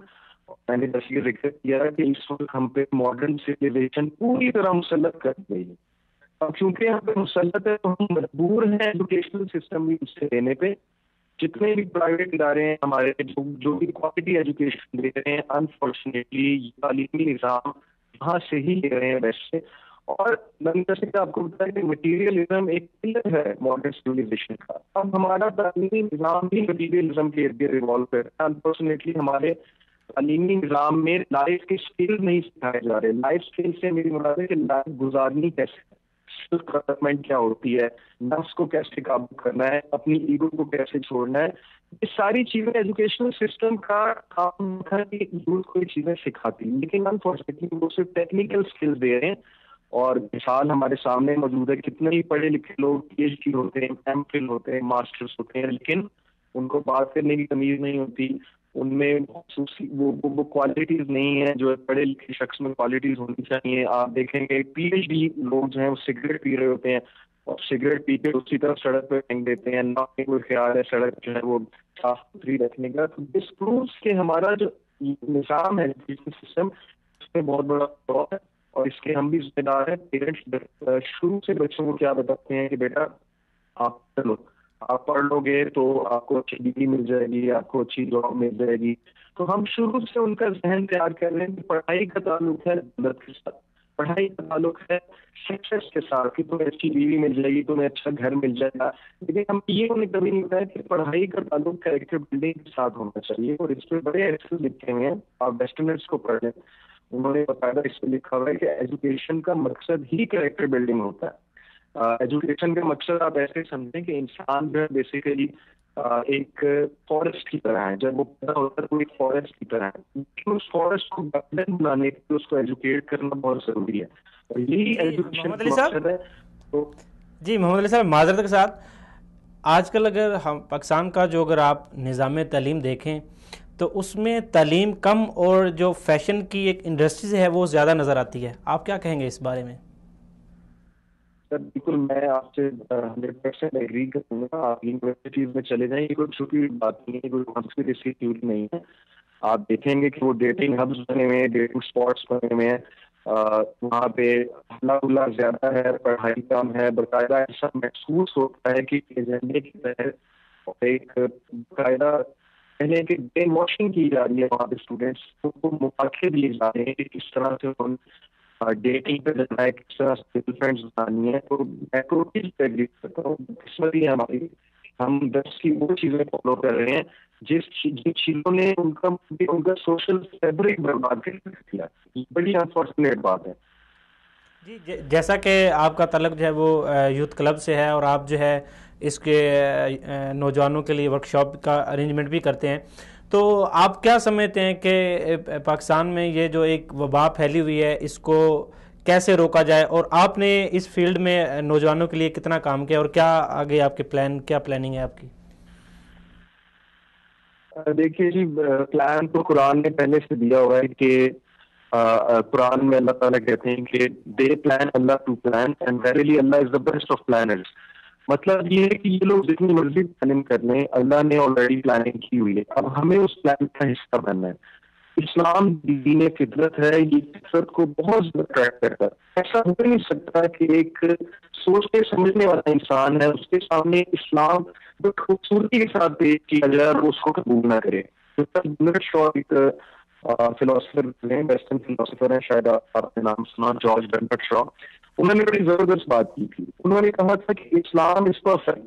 میں نے جیسے ذکر کیا کہ اس وقت ہم پہ ماڈرن سویلائزیشن پوری طرح مسلط کر گئی ہے. اب چونکہ ہم پہ مسلط ہے تو ہم مجبور ہیں ایجوکیشنل سسٹم بھی اس سے دینے پہ. جتنے بھی پرائیویٹ ادارے ہیں ہمارے جو بھی کوالٹی ایجوکیشن دے رہے ہیں، انفارچونیٹلی تعلیمی نظام یہاں سے ہی لے رہے ہیں ویسے. اور جیسے کہ آپ کو بتایا کہ مٹیریلزم ایک پلر ہے ماڈرن سویلائزیشن کا. اب ہمارا تعلیمی نظام بھی مٹیریلزم کے ارد گرد ریوالو کرتا ہے. انفارچونیٹلی ہمارے تعلیمی نظام میں لائف کے اسکل نہیں سکھائے جا رہے. لائف اسکل سے میری مراد ہے کہ لائف گزارنی کیسے ہے، سیلف ڈیولپمنٹ کیا ہوتی ہے، نفس کو کیسے قابو کرنا ہے، اپنی ایگو کو کیسے چھوڑنا ہے. یہ ساری چیزیں ایجوکیشنل سسٹم کا کام ہے کہ یوتھ کو یہ چیزیں سکھاتی. لیکن انفارچونیٹلی وہ صرف ٹیکنیکل اسکل دے رہے ہیں. اور مثال ہمارے سامنے موجود ہے، کتنے ہی پڑھے لکھے لوگ پی ایچ ڈی ہوتے ہیں، ایم فل ہوتے ہیں، ماسٹرز ہوتے ہیں، لیکن ان کو بات کرنے کی تمیز نہیں ہوتی. ان میں خصوصی وہ کوالٹیز نہیں ہیں جو پڑھے لکھے شخص میں کوالٹیز ہونی چاہیے. آپ دیکھیں گے پی ایچ ڈی لوگ جو ہیں وہ سگریٹ پی رہے ہوتے ہیں، اور سگریٹ پی کے اسی طرح سڑک پہ پھینک دیتے ہیں. نہ کوئی خیال ہے سڑک جو ہے وہ صاف ستھری رکھنے کا. تو دس پرووز کہ ہمارا جو نظام ہے ایجوکیشن سسٹم اس میں بہت بڑا فلاء ہے، اور اس کے ہم بھی ذمہ دار ہیں. پیرنٹس شروع سے بچوں کو کیا بتاتے ہیں کہ بیٹا آپ چلو آپ پڑھ لو گے تو آپ کو اچھی ڈگری مل جائے گی، آپ کو اچھی جاب مل جائے گی. تو ہم شروع سے ان کا ذہن تیار کر رہے ہیں کہ پڑھائی کا تعلق ہے دولت کے ساتھ، پڑھائی کا تعلق ہے سکسیس کے ساتھ، کہ تمہیں اچھی بیوی مل جائے گی، تمہیں اچھا گھر مل جائے گا. لیکن ہم یہ انہیں کبھی نہیں بتایا کہ پڑھائی کا تعلق کریکٹر بلڈنگ کے ساتھ ہونا چاہیے. اور اس پہ بڑے ایکسل لکھے ہوئے ہیں، آپ ویسٹرنرس کو پڑھ لیں، انہوں نے باقاعدہ اس پہ لکھا ہوا ہے کہ ایجوکیشن کا مقصد ہی کریکٹر بلڈنگ ہوتا ہے. ایجوکیشن کا مقصد آپ ایسے سمجھیں کہ انسان جو ہے بیسیکلی ایک فارسٹ کی طرح ہے. جب وہ پیدا ہوتا ہے تو ایک فارسٹ کی طرح ہے، اس فارسٹ کو گارڈن بنانے کے لیے اس کو ایجوکیٹ کرنا بہت ضروری ہے، اور یہی ایجوکیشن کا مقصد ہے. جی محمد علی صاحب، معذرت کے ساتھ آج کل اگر ہم پاکستان کا جو اگر آپ نظام تعلیم دیکھیں تو اس میں تعلیم کم اور جو فیشن کی ایک انڈسٹریز ہے وہ زیادہ نظر آتی ہے. آپ کیا کہیں گے اس بارے میں؟ سر بالکل میں آپ سے 100% ایگری کروں گا. آپ یونیورسٹیز میں چلے جائیں، یہ کوئی چھوٹی بات نہیں ہے، کوئی کنسپریسی تھیوری نہیں ہے. آپ دیکھیں گے کہ وہ ڈیٹنگ ہبز بنے ہوئے ہیں، ڈیٹنگ اسپاٹس بنے ہوئے ہیں، وہاں پہ حملہ گلہ زیادہ ہے، پڑھائی کم ہے. باقاعدہ ایسا محسوس ہوتا ہے کہ ایجنڈے کے تحت ایک باقاعدہ پہلے کہ برین واشنگ کی جا رہی ہے وہاں پہ اسٹوڈینٹس کو مواقع دیے جا رہے ہیں کہ کس طرح سے ان ڈیٹنگ پہ جانا ہے، کس طرح سے گرل فرینڈس بنانی ہے. تو میں ٹوٹلی ایگری کرتا ہوں. قسمتی ہے ہماری، ہم 10 کی وہ چیزیں فالو کر رہے ہیں جن چیزوں نے ان کا سوشل فیبرک برباد کر دیا. بڑی انفارچونیٹ بات ہے. جی جیسا کہ آپ کا تعلق جو ہے وہ یوتھ کلب سے ہے، اور آپ جو ہے اس کے نوجوانوں کے لیے ورکشاپ کا ارینجمنٹ بھی کرتے ہیں، تو آپ کیا سمجھتے ہیں کہ پاکستان میں یہ جو ایک وبا پھیلی ہوئی ہے اس کو کیسے روکا جائے، اور آپ نے اس فیلڈ میں نوجوانوں کے لیے کتنا کام کیا، اور کیا آگے آپ کے کیا پلاننگ ہے آپ کی؟ دیکھیے جی، پلان تو قرآن نے پہلے سے دیا ہوا ہے کہ قرآن میں اللہ تعالیٰ کہتے ہیں کہ they plan Allah too plan and verily Allah is the best of planners. مطلب یہ ہے کہ یہ لوگ جتنی مرضی پلاننگ کر لیں، اللہ نے آلریڈی پلاننگ کی ہوئی ہے. اب ہمیں اس پلان کا حصہ بننا ہے. اسلام دین فطرت ہے، یہ فطرت کو بہت زیادہ ٹریک کرتا ہے. ایسا ہو نہیں سکتا کہ ایک سوچنے سمجھنے والا انسان ہے اس کے سامنے اسلام جو خوبصورتی کے ساتھ پیش کیا جائے اور اس کو قبول نہ کرے. ایک فلاسفر ہیں، ویسٹرن فلاسفر ہیں، شاید آپ نے نام سنا، جارج برنارڈ شا. انہوں نے بڑی زبردست بات کی تھی. انہوں نے کہا تھا کہ اسلام is perfect,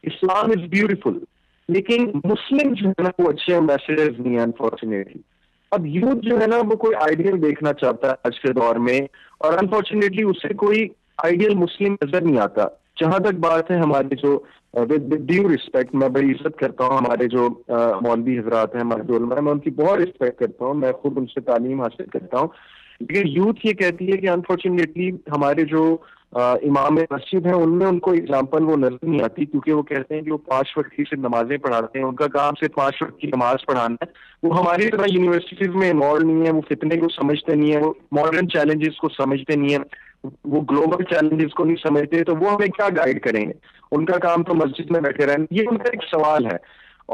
Islam is beautiful, لیکن مسلم جو ہے نا وہ اچھے میسیجز نہیں ہیں انفارچونیٹلی. اب یوتھ جو ہے نا وہ کوئی آئیڈیل دیکھنا چاہتا ہے آج کے دور میں, اور انفارچونیٹلی اسے کوئی آئیڈیل مسلم نظر نہیں آتا. جہاں تک بات ہے ہمارے جو ڈیو رسپیکٹ, میں بڑی عزت کرتا ہوں ہمارے جو مولوی حضرات ہیں, ہمارے جو علماء ہیں, میں ان کی بہت رسپیکٹ کرتا ہوں, میں خود ان سے تعلیم حاصل کرتا ہوں. لیکن یوتھ یہ کہتی ہے کہ انفارچونیٹلی ہمارے جو امام مسجد ہیں ان میں ان کو اگزامپل وہ نظر نہیں آتی, کیونکہ وہ کہتے ہیں کہ وہ 5 وقت کی صرف نمازیں پڑھاتے ہیں, ان کا کام صرف 5 وقت کی نماز پڑھانا ہے. وہ ہماری طرح یونیورسٹیز میں انوالو نہیں ہے, وہ فتنے کو سمجھتے نہیں ہیں, وہ ماڈرن چیلنجز کو سمجھتے نہیں ہیں, وہ گلوبل چیلنجز کو نہیں سمجھتے, تو وہ ہمیں کیا گائیڈ کریں گے؟ ان کا کام تو مسجد میں بیٹھے رہنا. یہ ان کا ایک سوال ہے,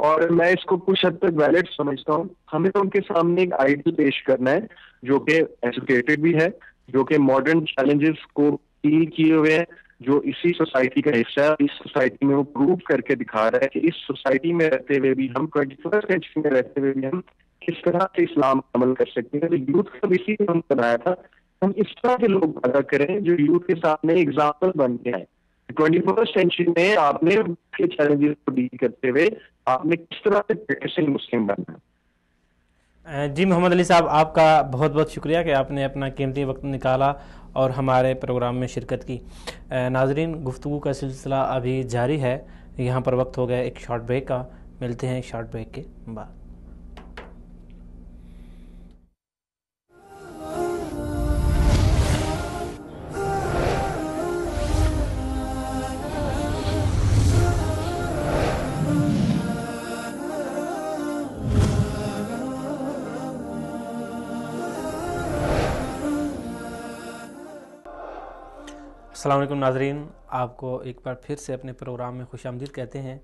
اور میں اس کو کچھ حد تک ویلڈ سمجھتا ہوں. ہمیں تو ان کے سامنے ایک آئیڈیل پیش کرنا ہے جو کہ ایجوکیٹڈ بھی ہے, جو کہ ماڈرن چیلنجز کو ڈیل کیے ہوئے ہیں, جو اسی سوسائٹی کا حصہ ہے. اس سوسائٹی میں وہ پروو کر کے دکھا رہا ہے کہ اس سوسائٹی میں رہتے ہوئے بھی ہم 21st سینچری میں رہتے ہوئے بھی ہم کس طرح سے اسلام عمل کر سکتے ہیں. تو یوتھ کا اسی لیے ہم بنایا تھا, ہم اس طرح کے لوگ پیدا کریں جو یوتھ کے سامنے ایگزامپل بن کے آئے. 21st سینچری میں آپ نے چیلنجز کو ڈیل کرتے ہوئے آپ نے کس طرح سے پریکٹسنگ مسلم بننا. جی محمد علی صاحب, آپ کا بہت بہت شکریہ کہ آپ نے اپنا قیمتی وقت نکالا اور ہمارے پروگرام میں شرکت کی. ناظرین, گفتگو کا سلسلہ ابھی جاری ہے, یہاں پر وقت ہو گیا ایک شارٹ بریک کا. ملتے ہیں ایک شارٹ بریک کے بعد. السلام علیکم ناظرین, آپ کو ایک بار پھر سے اپنے پروگرام میں خوش آمدید کہتے ہیں.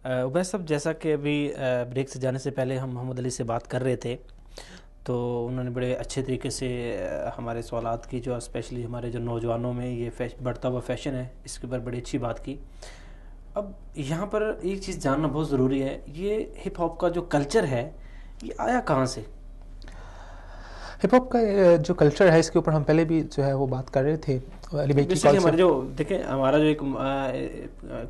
عبید صاحب, جیسا کہ ابھی بریک سے جانے سے پہلے ہم محمد علی سے بات کر رہے تھے, تو انہوں نے بڑے اچھے طریقے سے ہمارے سوالات کی, جو اسپیشلی ہمارے جو نوجوانوں میں یہ بڑھتا ہوا فیشن ہے اس کے اوپر بڑی اچھی بات کی. اب یہاں پر ایک چیز جاننا بہت ضروری ہے, یہ ہپ ہاپ کا جو کلچر ہے یہ آیا کہاں سے؟ ہپ ہاپ کا جو کلچر ہے اس کے اوپر ہم پہلے بھی جو ہے وہ بات کر رہے تھے. علی بھائی کی ہمارے جو دیکھیں, ہمارا جو ایک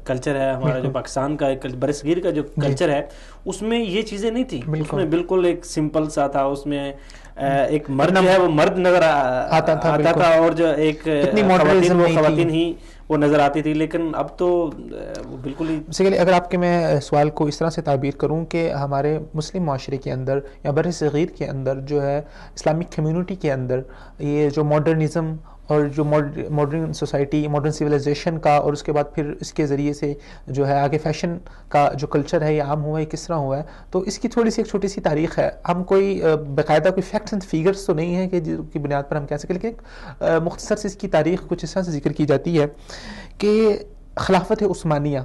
کلچر ہے, ہمارا جو پاکستان کا ایک برصغیر کا جو کلچر ہے, اس میں یہ چیزیں نہیں تھی. اس میں بالکل ایک سمپل سا تھا, اس میں ایک مرد جو ہے وہ مرد نظر آتا تھا, اور جو ایک خواتین ہی وہ نظر آتی تھی. لیکن اب تو بالکل ہی بیسیکلی اگر آپ کے میں سوال کو اس طرح سے تعبیر کروں کہ ہمارے مسلم معاشرے کے اندر یا بر صغیر کے اندر جو ہے اسلامک کمیونٹی کے اندر یہ جو ماڈرنزم اور جو ماڈرن سوسائٹی, ماڈرن سویلائزیشن کا, اور اس کے بعد پھر اس کے ذریعے سے جو ہے آگے فیشن کا جو کلچر ہے یہ عام ہوا ہے, کس طرح ہوا ہے, تو اس کی تھوڑی سی ایک چھوٹی سی تاریخ ہے. ہم کوئی باقاعدہ کوئی فیکٹس اینڈ فیگرس تو نہیں ہیں کہ جن کی بنیاد پر ہم کہہ سکیں, لیکن مختصر سے اس کی تاریخ کچھ اس طرح سے ذکر کی جاتی ہے کہ خلافت عثمانیہ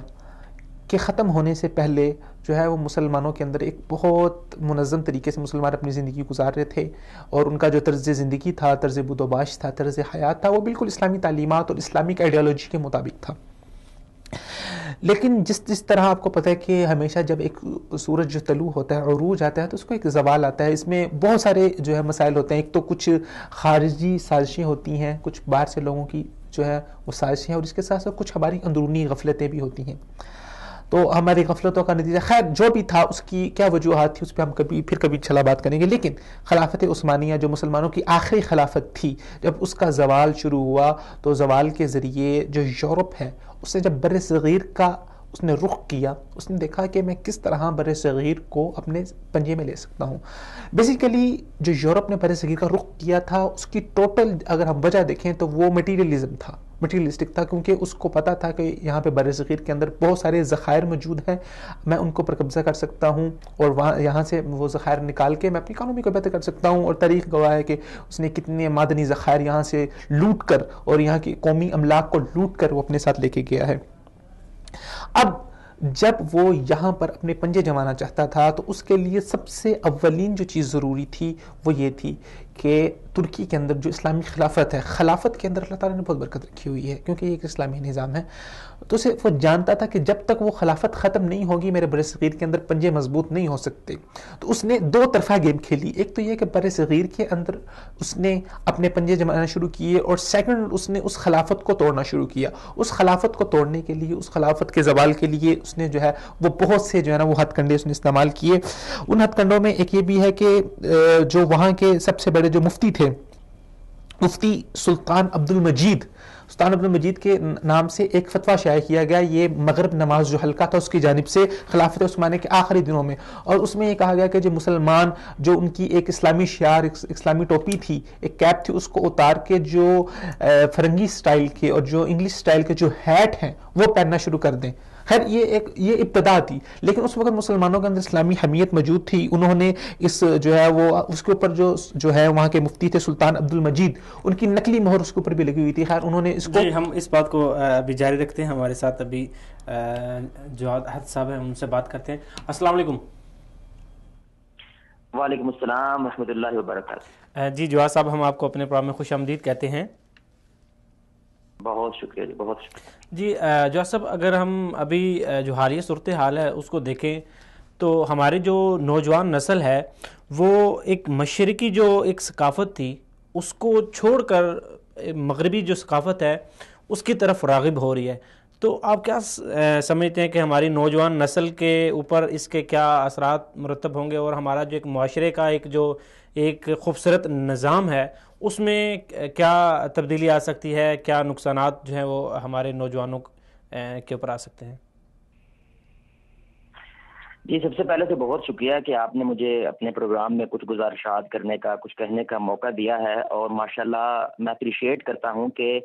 کے ختم ہونے سے پہلے جو ہے وہ مسلمانوں کے اندر ایک بہت منظم طریقے سے مسلمان اپنی زندگی گزار رہے تھے, اور ان کا جو طرز زندگی تھا, طرز بود و باش تھا, طرز حیات تھا, وہ بالکل اسلامی تعلیمات اور اسلامک آئیڈیالوجی کے مطابق تھا. لیکن جس طرح آپ کو پتہ ہے کہ ہمیشہ جب ایک سورج جو طلوع ہوتا ہے, عروج آتا ہے, تو اس کو ایک زوال آتا ہے. اس میں بہت سارے جو ہے مسائل ہوتے ہیں. ایک تو کچھ خارجی سازشیں ہوتی ہیں, کچھ باہر سے لوگوں کی جو ہے وہ سازشیں ہیں, اور اس کے ساتھ ساتھ کچھ ہماری اندرونی غفلتیں بھی ہوتی ہیں. تو ہماری غفلتوں کا نتیجہ, خیر جو بھی تھا اس کی کیا وجوہات تھی اس پہ ہم کبھی انشاءاللہ بات کریں گے. لیکن خلافت عثمانیہ جو مسلمانوں کی آخری خلافت تھی, جب اس کا زوال شروع ہوا تو زوال کے ذریعے جو یورپ ہے اس نے جب بر صغیر کا اس نے رخ کیا, اس نے دیکھا کہ میں کس طرح بر صغیر کو اپنے پنجے میں لے سکتا ہوں. بیسیکلی جو یورپ نے بر صغیر کا رخ کیا تھا اس کی ٹوٹل اگر ہم وجہ دیکھیں تو وہ مٹیریلزم تھا, مٹیریلسٹک تھا, کیونکہ اس کو پتا تھا کہ یہاں پہ بر صغیر کے اندر بہت سارے ذخائر موجود ہیں, میں ان کو پر قبضہ کر سکتا ہوں, اور وہاں یہاں سے وہ ذخائر نکال کے میں اپنی اکانومی کو بہتر کر سکتا ہوں. اور تاریخ گواہ ہے کہ اس نے کتنے معدنی ذخائر یہاں سے لوٹ کر اور یہاں کی قومی املاک کو لوٹ کر وہ اپنے ساتھ لے کے گیا ہے. اب جب وہ یہاں پر اپنے پنجے جمانا چاہتا تھا تو اس کے لیے سب سے اولین جو چیز ضروری تھی وہ یہ تھی کہ ترکی کے اندر جو اسلامی خلافت ہے، خلافت کے اندر اللہ تعالیٰ نے بہت برکت رکھی ہوئی ہے کیونکہ یہ ایک اسلامی نظام ہے. تو صرف وہ جانتا تھا کہ جب تک وہ خلافت ختم نہیں ہوگی میرے بر صغیر کے اندر پنجے مضبوط نہیں ہو سکتے. تو اس نے دو طرفہ گیم کھیلی. ایک تو یہ کہ بر صغیر کے اندر اس نے اپنے پنجے جمانا شروع کیے، اور سیکنڈ اس نے اس خلافت کو توڑنا شروع کیا. اس خلافت کو توڑنے کے لیے، اس خلافت کے زوال کے لیے اس نے جو ہے وہ بہت سے جو ہے نا وہ ہتھ کنڈے اس نے استعمال کیے. ان ہتھ کنڈوں میں ایک یہ بھی ہے کہ جو وہاں کے سب سے بڑے جو مفتی تھے، مفتی سلطان عبد المجید کے نام سے ایک فتویٰ شائع کیا گیا، یہ مغرب نماز جو حلقہ تھا اس کی جانب سے خلافت عثمانیہ کے آخری دنوں میں. اور اس میں یہ کہا گیا کہ جو مسلمان جو ان کی ایک اسلامی شعار، اسلامی ٹوپی تھی، ایک کیپ تھی، اس کو اتار کے جو فرنگی سٹائل کے اور جو انگلش سٹائل کے جو ہیٹ ہیں وہ پہننا شروع کر دیں. خیر یہ ابتدا تھی، لیکن اس وقت مسلمانوں کے اندر اسلامی حمیت موجود تھی. انہوں نے اس جو ہے وہ اس کے اوپر جو ہے وہاں کے مفتی تھے سلطان عبد المجید، ان کی نقلی مہر اس کے اوپر بھی لگی ہوئی تھی. خیر انہوں نے اس کو جی ہم اس بات کو ابھی جاری رکھتے ہیں. ہمارے ساتھ ابھی جو حد صاحب ہیں ان سے بات کرتے ہیں. السلام علیکم. وعلیکم السلام ورحمۃ اللہ وبرکاتہ. جی جواد صاحب، ہم آپ کو اپنے پروگرام میں خوش آمدید کہتے ہیں. بہت شکریہ جی، بہت شکریہ. جی جواد صاحب، اگر ہم ابھی جو حالیہ صورتحال ہے اس کو دیکھیں تو ہماری جو نوجوان نسل ہے وہ ایک مشرقی جو ایک ثقافت تھی اس کو چھوڑ کر مغربی جو ثقافت ہے اس کی طرف راغب ہو رہی ہے. تو آپ کیا سمجھتے ہیں کہ ہماری نوجوان نسل کے اوپر اس کے کیا اثرات مرتب ہوں گے، اور ہمارا جو ایک معاشرے کا ایک خوبصورت نظام ہے اس میں کیا تبدیلی آ سکتی ہے، کیا نقصانات جو ہیں وہ ہمارے نوجوانوں کے اوپر آ سکتے ہیں؟ جی سب سے پہلے تو بہت شکریہ کہ آپ نے مجھے اپنے پروگرام میں کچھ گزارشات کرنے کا، کچھ کہنے کا موقع دیا ہے، اور ماشاءاللہ میں اپریشیٹ کرتا ہوں کہ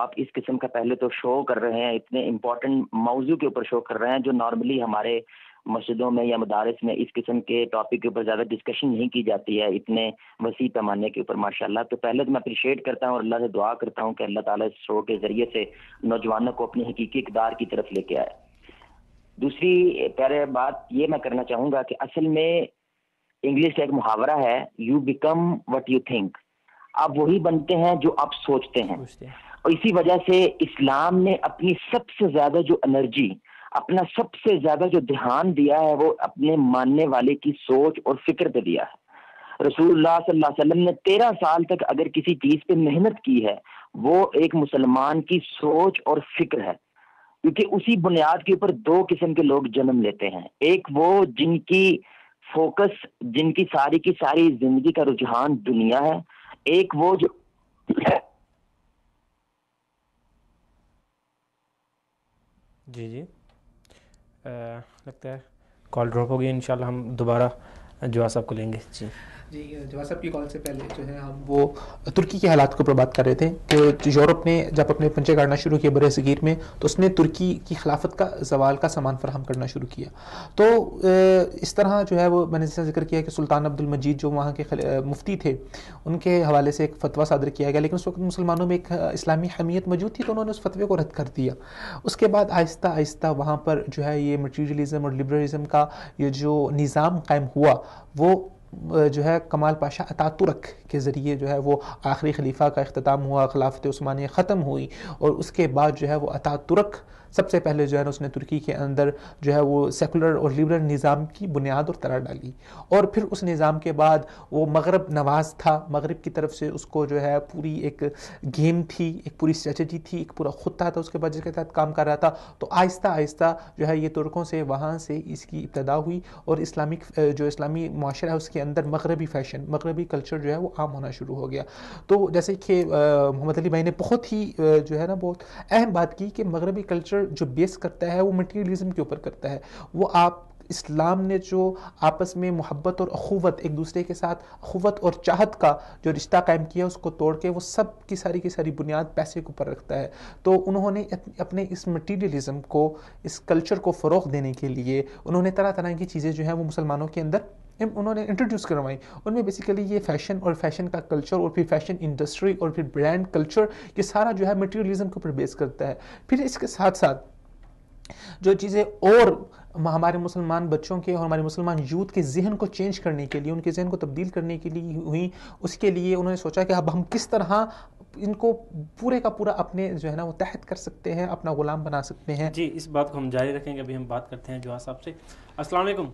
آپ اس قسم کا پہلے تو شو کر رہے ہیں، اتنے امپورٹنٹ موضوع کے اوپر شو کر رہے ہیں جو نارملی ہمارے مسجدوں میں یا مدارس میں اس قسم کے ٹاپک کے اوپر زیادہ ڈسکشن نہیں کی جاتی ہے اتنے وسیع پیمانے کے اوپر ماشاءاللہ. تو پہلے تو میں اپریشیٹ کرتا ہوں اور اللہ سے دعا کرتا ہوں کہ اللہ تعالیٰ اس شو کے ذریعے سے نوجوانوں کو اپنی حقیقی اقدار کی طرف لے کے آئے. دوسری پہلے بات یہ میں کرنا چاہوں گا کہ اصل میں انگلش کا ایک محاورہ ہے، you become what you think. آپ وہی بنتے ہیں جو آپ سوچتے ہیں، اور اسی وجہ سے اسلام نے اپنی سب سے زیادہ جو انرجی، اپنا سب سے زیادہ جو دھیان دیا ہے وہ اپنے ماننے والے کی سوچ اور فکر پہ دیا ہے. رسول اللہ صلی اللہ علیہ وسلم نے 13 سال تک اگر کسی چیز پہ محنت کی ہے وہ ایک مسلمان کی سوچ اور فکر ہے، کیونکہ اسی بنیاد کے اوپر 2 قسم کے لوگ جنم لیتے ہیں. ایک وہ جن کی فوکس، جن کی ساری زندگی کا رجحان دنیا ہے، ایک وہ جو جی لگتا ہے کال ڈراپ ہو گئی. انشاءاللہ ہم دوبارہ جواد صاحب کو لیں گے. جی جواد صاحب کی کال سے پہلے جو ہے ہم وہ ترکی کے حالات کے اوپر بات کر رہے تھے کہ یورپ نے جب اپنے پنجے گاڑنا شروع کیا برِ صغیر میں تو اس نے ترکی کی خلافت کا زوال کا سامان فراہم کرنا شروع کیا. تو اس طرح جو ہے وہ میں نے جیسا ذکر کیا کہ سلطان عبد المجید جو وہاں کے مفتی تھے ان کے حوالے سے ایک فتویٰ صادر کیا گیا، لیکن اس وقت مسلمانوں میں ایک اسلامی حمیت موجود تھی تو انہوں نے اس فتوے کو رد کر دیا. اس کے بعد آہستہ آہستہ وہاں پر جو ہے یہ مٹیریلزم اور لبرلزم کا یہ جو نظام قائم ہوا وہ جو ہے کمال پاشا اتاتورک کے ذریعے جو ہے وہ آخری خلیفہ کا اختتام ہوا، خلافت عثمانیہ ختم ہوئی، اور اس کے بعد جو ہے وہ اتاتورک سب سے پہلے جو ہے نا اس نے ترکی کے اندر جو ہے وہ سیکولر اور لبرل نظام کی بنیاد اور ترا ڈالی. اور پھر اس نظام کے بعد وہ مغرب نواز تھا، مغرب کی طرف سے اس کو جو ہے پوری ایک گیم تھی، ایک پوری اسٹریٹجی تھی، ایک پورا خطہ تھا اس کے بعد جس کے تحت کام کر رہا تھا. تو آہستہ آہستہ جو ہے یہ ترکوں سے وہاں سے اس کی ابتدا ہوئی، اور جو اسلامی معاشرہ ہے اس کے اندر مغربی فیشن، مغربی کلچر جو ہے وہ عام ہونا شروع ہو گیا. تو جیسے کہ محمد علی بھائی نے بہت ہی جو ہے نا بہت اہم بات کی کہ مغربی کلچر جو بیس کرتا ہے وہ مٹیریلزم کے اوپر کرتا ہے. وہ آپ اسلام نے جو آپس میں محبت اور اخوت، ایک دوسرے کے ساتھ اخوت اور چاہت کا جو رشتہ قائم کیا اس کو توڑ کے وہ سب کی ساری بنیاد پیسے کے اوپر رکھتا ہے. تو انہوں نے اپنے اس مٹیریلزم کو، اس کلچر کو فروغ دینے کے لیے انہوں نے طرح طرح کی چیزیں جو ہیں وہ مسلمانوں کے اندر انہوں نے انٹروڈیوس کروائی. ان میں بیسیکلی یہ فیشن اور فیشن کا کلچر اور پھر فیشن انڈسٹری اور پھر برانڈ کلچر، یہ سارا جو ہے مٹیریلزم کے اوپر بیس کرتا ہے. پھر اس کے ساتھ ساتھ جو چیزیں اور ہمارے مسلمان بچوں کے اور ہمارے مسلمان یوتھ کے ذہن کو چینج کرنے کے لیے، ان کے ذہن کو تبدیل کرنے کے لیے ہوئی. اس کے لیے انہوں نے سوچا کہ اب ہم کس طرح ان کو پورے کا پورا اپنے جو ہے نا وہ تحت کر سکتے ہیں، اپنا غلام بنا سکتے ہیں. جی اس بات کو ہم جاری رکھیں گے. ابھی ہم بات کرتے ہیں جواد صاحب سے. السلام علیکم.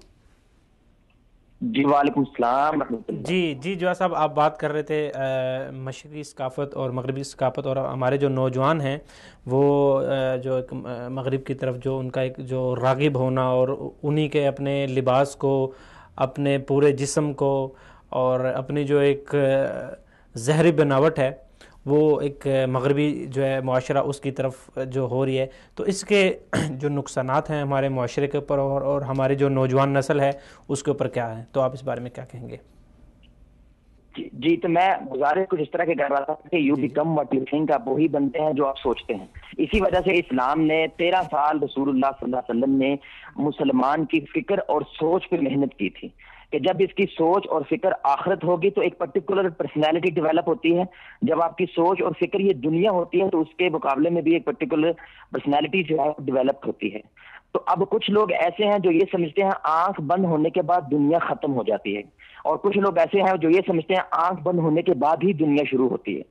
جی وعلیکم السلام رحمۃ اللہ. جی جواد صاحب، آپ بات کر رہے تھے مشرقی ثقافت اور مغربی ثقافت، اور ہمارے جو نوجوان ہیں وہ جو ایک مغرب کی طرف جو ان کا ایک جو راغب ہونا، اور انہی کے اپنے لباس کو، اپنے پورے جسم کو، اور اپنی جو ایک ظاہری بناوٹ ہے وہ ایک مغربی جو ہے معاشرہ اس کی طرف جو ہو رہی ہے. تو اس کے جو نقصانات ہیں ہمارے معاشرے کے اوپر اور ہماری جو نوجوان نسل ہے اس کے اوپر کیا ہے، تو آپ اس بارے میں کیا کہیں گے؟ جی تو میں گزارش کچھ اس طرح کے کر رہا تھا کہ you become what you think, آپ وہی بنتے ہیں جو آپ سوچتے ہیں. اسی وجہ سے اسلام نے 13 سال رسول اللہ صلی اللہ علیہ وسلم نے مسلمان کی فکر اور سوچ پہ محنت کی تھی کہ جب اس کی سوچ اور فکر آخرت ہوگی تو ایک پرٹیکولر پرسنالٹی ڈیولپ ہوتی ہے. جب آپ کی سوچ اور فکر یہ دنیا ہوتی ہے تو اس کے مقابلے میں بھی ایک پرٹیکولر پرسنالٹی جو ہے ڈیولپ ہوتی ہے. تو اب کچھ لوگ ایسے ہیں جو یہ سمجھتے ہیں آنکھ بند ہونے کے بعد دنیا ختم ہو جاتی ہے، اور کچھ لوگ ایسے ہیں جو یہ سمجھتے ہیں آنکھ بند ہونے کے بعد ہی دنیا شروع ہوتی ہے.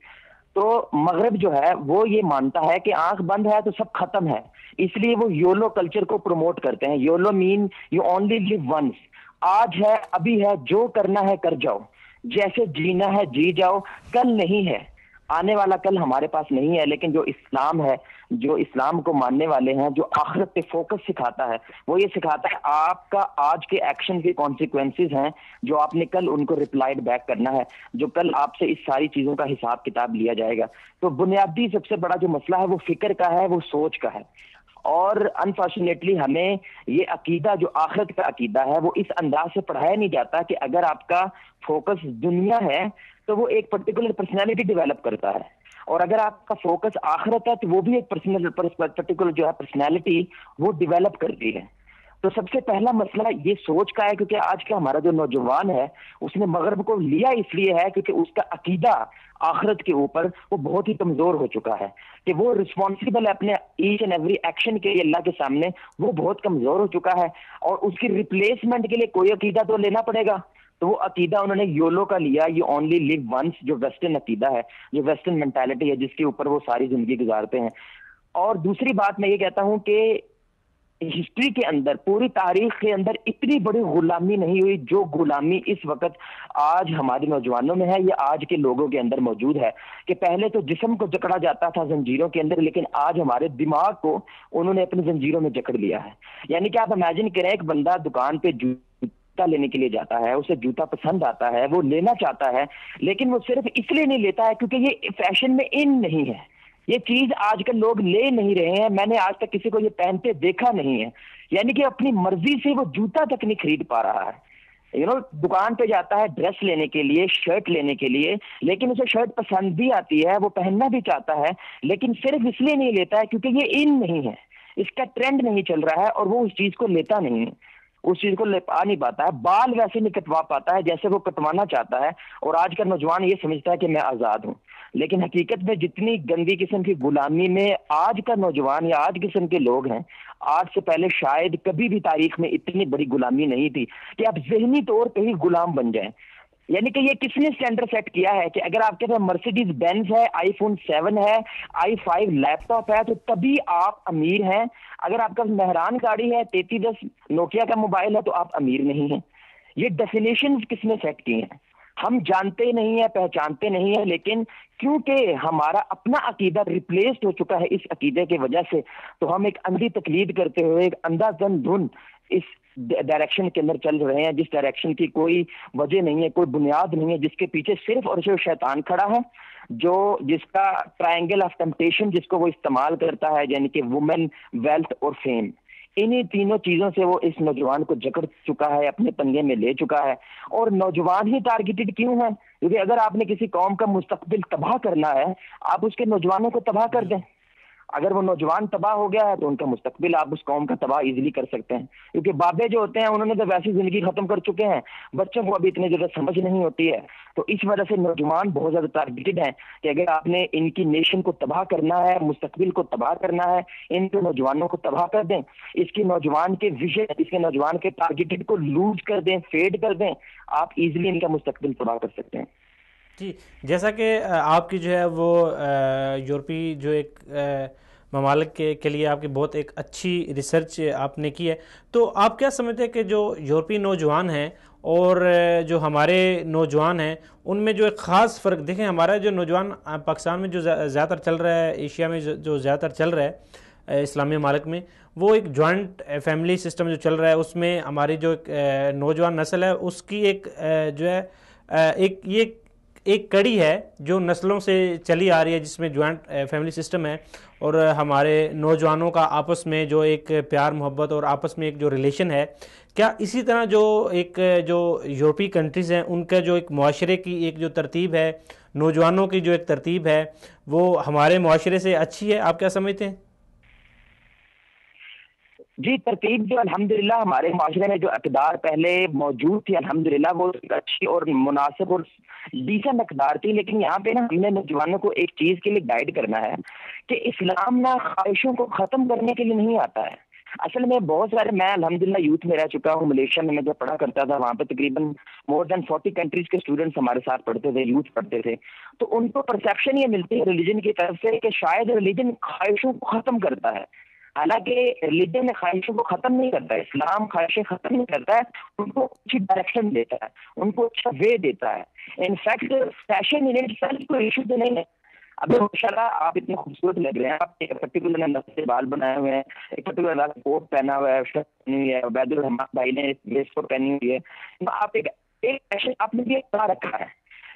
تو مغرب جو ہے وہ یہ مانتا ہے کہ آنکھ بند ہے تو سب ختم ہے، اس لیے وہ یولو کلچر کو پروموٹ کرتے ہیں. YOLO man you only live once, آج ہے ابھی ہے، جو کرنا ہے کر جاؤ، جیسے جینا ہے جی جاؤ، کل نہیں ہے، آنے والا کل ہمارے پاس نہیں ہے. لیکن جو اسلام ہے، جو اسلام کو ماننے والے ہیں، جو آخرت پہ فوکس سکھاتا ہے، وہ یہ سکھاتا ہے آپ کا آج کے ایکشن کے کانسیکوینسز ہیں جو آپ نے کل ان کو ریپلائڈ بیک کرنا ہے، جو کل آپ سے اس ساری چیزوں کا حساب کتاب لیا جائے گا. تو بنیادی سب سے بڑا جو مسئلہ ہے وہ فکر کا ہے، وہ سوچ کا ہے. اور انفارچونیٹلی ہمیں یہ عقیدہ جو آخرت کا عقیدہ ہے وہ اس انداز سے پڑھایا نہیں جاتا کہ اگر آپ کا فوکس دنیا ہے تو وہ ایک پرٹیکولر پرسنالٹی ڈیولپ کرتا ہے، اور اگر آپ کا فوکس آخرت ہے تو وہ بھی ایک پرٹیکولر جو ہے پرسنالٹی وہ ڈیولپ کرتی ہے. تو سب سے پہلا مسئلہ یہ سوچ کا ہے، کیونکہ آج کا ہمارا جو نوجوان ہے اس نے مغرب کو لیا اس لیے ہے کیونکہ اس کا عقیدہ آخرت کے اوپر وہ بہت ہی کمزور ہو چکا ہے کہ وہ رسپانسیبل ہے اپنے ایچ اینڈ ایوری ایکشن کے لیے اللہ کے سامنے، وہ بہت کمزور ہو چکا ہے، اور اس کی ریپلیسمنٹ کے لیے کوئی عقیدہ تو لینا پڑے گا. تو وہ عقیدہ انہوں نے یولو کا لیا، یہ اونلی لیو ونس، جو ویسٹرن عقیدہ ہے، جو ویسٹرن مینٹالٹی ہے جس کے اوپر وہ ساری زندگی گزارتے ہیں. اور دوسری بات میں یہ کہتا ہوں کہ ہسٹری کے اندر، پوری تاریخ کے اندر اتنی بڑی غلامی نہیں ہوئی جو غلامی اس وقت آج ہمارے نوجوانوں میں ہے، یہ آج کے لوگوں کے اندر موجود ہے. کہ پہلے تو جسم کو جکڑا جاتا تھا زنجیروں کے اندر، لیکن آج ہمارے دماغ کو انہوں نے اپنی زنجیروں میں جکڑ لیا ہے. یعنی کہ آپ امیجن کریں ایک بندہ دکان پہ جوتا لینے کے لیے جاتا ہے، اسے جوتا پسند آتا ہے، وہ لینا چاہتا ہے، لیکن وہ صرف اس لیے نہیں لیتا ہے کیونکہ یہ فیشن میں ان نہیں ہے. یہ چیز آج کل لوگ لے نہیں رہے ہیں، میں نے آج تک کسی کو یہ پہنتے دیکھا نہیں ہے. یعنی کہ اپنی مرضی سے وہ جوتا تک نہیں خرید پا رہا ہے. دکان پہ جاتا ہے ڈریس لینے کے لیے، شرٹ لینے کے لیے، لیکن اسے شرٹ پسند بھی آتی ہے، وہ پہننا بھی چاہتا ہے، لیکن صرف اس لیے نہیں لیتا ہے کیونکہ یہ ان نہیں ہے، اس کا ٹرینڈ نہیں چل رہا ہے، اور وہ اس چیز کو لیتا نہیں ہے، اس چیز کو لے پا نہیں پاتا ہے. بال ویسے نہیں کٹوا پاتا ہے جیسے وہ کٹوانا چاہتا ہے، اور آج کا نوجوان یہ سمجھتا ہے کہ میں آزاد ہوں. لیکن حقیقت میں جتنی گندی قسم کی غلامی میں آج کا نوجوان یا آج قسم کے لوگ ہیں، آج سے پہلے شاید کبھی بھی تاریخ میں اتنی بڑی غلامی نہیں تھی کہ آپ ذہنی طور پہ ہی غلام بن جائیں. یعنی کہ یہ کس نے اسٹینڈرڈ سیٹ کیا ہے کہ اگر آپ کے پاس مرسیڈیز بینز ہے، آئی فون 7 ہے، i5 لیپ ٹاپ ہے تو تبھی آپ امیر ہیں. اگر آپ کا مہران گاڑی ہے، 3310 نوکیا کا موبائل ہے تو آپ امیر نہیں ہیں. یہ ڈیفینیشن کس نے سیٹ کی ہیں؟ ہم جانتے نہیں ہیں، پہچانتے نہیں ہیں، لیکن کیونکہ ہمارا اپنا عقیدہ ریپلیسڈ ہو چکا ہے اس عقیدے کی وجہ سے، تو ہم ایک اندھی تقلید کرتے ہوئے ایک اندھا دھن اس ڈائریکشن کے اندر چل رہے ہیں جس ڈائریکشن کی کوئی وجہ نہیں ہے، کوئی بنیاد نہیں ہے، جس کے پیچھے صرف اور صرف شیطان کھڑا ہے، جس کا ٹرائنگل آف ٹیمپٹیشن جس کو وہ استعمال کرتا ہے، یعنی کہ وومن، ویلتھ اور فیم. انہی تینوں چیزوں سے وہ اس نوجوان کو جکڑ چکا ہے، اپنے پنجے میں لے چکا ہے. اور نوجوان ہی ٹارگیٹڈ کیوں ہے؟ کیونکہ اگر آپ نے کسی قوم کا مستقبل تباہ کرنا ہے، آپ اس کے نوجوانوں کو تباہ کر دیں. اگر وہ نوجوان تباہ ہو گیا ہے تو ان کا مستقبل آپ اس قوم کا تباہ ایزیلی کر سکتے ہیں، کیونکہ بابے جو ہوتے ہیں انہوں نے تو ویسی زندگی ختم کر چکے ہیں، بچوں کو ابھی اتنی ضرورت سمجھ نہیں ہوتی ہے. تو اس وجہ سے نوجوان بہت زیادہ ٹارگیٹڈ ہیں کہ اگر آپ نے ان کی نیشن کو تباہ کرنا ہے، مستقبل کو تباہ کرنا ہے، ان کے نوجوانوں کو تباہ کر دیں، اس کے نوجوان کے ویژن، اس کے نوجوان کے ٹارگیٹڈ کو لوز کر دیں، فیڈ کر دیں، آپ ایزیلی ان کا مستقبل تباہ کر سکتے ہیں. جی، جیسا کہ آپ کی جو ہے وہ یورپی جو ایک ممالک کے لیے آپ کی بہت ایک اچھی ریسرچ آپ نے کی ہے، تو آپ کیا سمجھتے ہیں کہ جو یورپی نوجوان ہیں اور جو ہمارے نوجوان ہیں ان میں جو ایک خاص فرق دیکھیں، ہمارا جو نوجوان پاکستان میں جو زیادہ تر چل رہا ہے، ایشیا میں جو زیادہ تر چل رہا ہے اسلامی ممالک میں، وہ ایک جوائنٹ فیملی سسٹم جو چل رہا ہے، اس میں ہماری جو نوجوان نسل ہے اس کی ایک جو ہے ایک کڑی ہے جو نسلوں سے چلی آ رہی ہے، جس میں جوائنٹ فیملی سسٹم ہے، اور ہمارے نوجوانوں کا آپس میں جو ایک پیار محبت اور آپس میں ایک جو ریلیشن ہے، کیا اسی طرح جو یورپی کنٹریز ہیں ان کا جو ایک معاشرے کی ایک جو ترتیب ہے، نوجوانوں کی جو ایک ترتیب ہے، وہ ہمارے معاشرے سے اچھی ہے؟ آپ کیا سمجھتے ہیں؟ جی، ترتیب جو الحمدللہ ہمارے معاشرے میں جو اقدار پہلے موجود تھی الحمدللہ وہ ایک اچھی اور مناسب اور ڈیسنٹ اقدار تھی، لیکن یہاں پہ ہم نے نوجوانوں کو ایک چیز کے لیے گائیڈ کرنا ہے کہ اسلام خواہشوں کو ختم کرنے کے لیے نہیں آتا ہے. اصل میں بہت سارے، میں الحمدللہ یوتھ میں رہ چکا ہوں، ملیشیا میں جب پڑھا کرتا تھا وہاں پہ تقریباً مور دین 40 کنٹریز کے اسٹوڈنٹس ہمارے ساتھ پڑھتے تھے، یوتھ پڑھتے تھے. تو ان کو پرسیپشن یہ ملتی ہے ریلیجن کی طرف سے کہ شاید ریلیجن خواہشوں کو ختم کرتا ہے، حالانکہ ریلیجن خواہشوں کو ختم نہیں کرتا ہے، اسلام خواہشیں ختم نہیں کرتا ہے، ان کو اچھی ڈائریکشن دیتا ہے، ان کو اچھا وے دیتا ہے. In fact fashion in it self کوئی ایشو تو نہیں ہے. ابھی ماشاءاللہ آپ اتنے خوبصورت لگ رہے ہیں، آپ ایک پرٹیکولر انداز سے بال بنائے ہوئے ہیں، ایک پرٹیکولر انداز سے کوٹ پہنا ہوا ہے، شرٹ پہنی ہوئی ہے، عبید الرحمان بھائی نے ویسٹ کوٹ پہنی ہوئی ہے. آپ ایک فیشن آپ نے بھی ایک بنا رکھا ہے،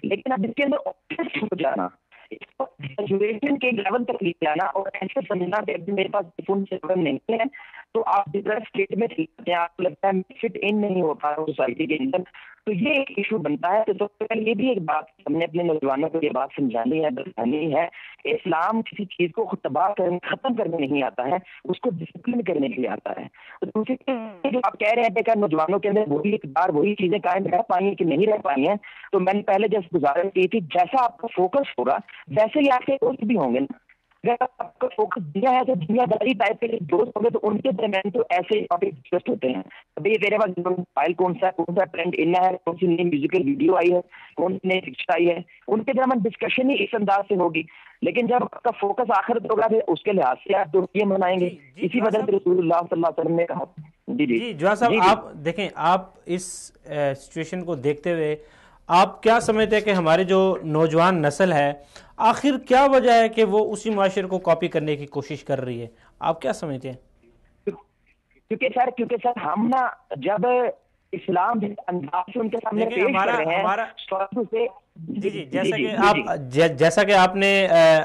لیکن اب اس کے اندر آپشن ہو جانا، گریجویشن کے لیول تک لے جانا اور ایسے سمجھنا کہ میرے پاس فون سے نہیں ہے تو آپ ڈفرنٹ اسٹیٹ میں چلتے ہیں، آپ کو لگتا ہے فٹ ان نہیں ہو پا رہا سوسائٹی کے اندر، تو یہ ایک ایشو بنتا ہے. تو یہ بھی ایک بات ہم نے اپنے نوجوانوں کو یہ بات سمجھانی ہے، بتانی ہے، اسلام کسی چیز کو تباہ کرنے ختم کرنے نہیں آتا ہے، اس کو ڈسپلن کرنے کے لیے آتا ہے. تو دوسری جو آپ کہہ رہے ہیں کہ نوجوانوں کے اندر وہی اقدار وہی چیزیں قائم رہ پائی ہیں کہ نہیں رہ پائی ہیں، تو میں نے پہلے جیسے گزارش کی تھی جیسا آپ کا فوکس ہوگا ویسے ہی آپ کے دوست بھی ہوں گے نا. اگر آپ کا فوکس دیا ہے تو دنیا داری ٹائپ کے دوست ہوں گے تو ان کے درمیان تو ایسے ٹاپک ڈسکس ہوتے ہیں. ابھی تیرے پاس موبائل کون سا ٹرینڈ ان ہے، کون سی نئی میوزیکل ویڈیو آئی ہے، کون سی نئی پکچر آئی ہے، ان کے درمیان ڈسکشن ہی اس انداز سے ہوگی. لیکن جب آپ کا فوکس آخرت ہوگا پھر اس کے لحاظ سے آپ دوستیاں منائیں گے. اسی وجہ سے رسول اللہ صلی اللہ علیہ وسلم نے کہا. جی جواد صاحب، آپ دیکھیں، آپ اس سچویشن کو دیکھتے ہوئے آپ کیا سمجھتے ہیں کہ ہماری جو نوجوان نسل ہے آخر کیا وجہ ہے کہ وہ اسی معاشرے کو کاپی کرنے کی کوشش کر رہی ہے؟ آپ کیا سمجھتے ہیں؟ کیونکہ سر ہم نا جب اسلام انداز سے ان کے سامنے پیش کر رہے ہیں جی جیسا کہ آپ نے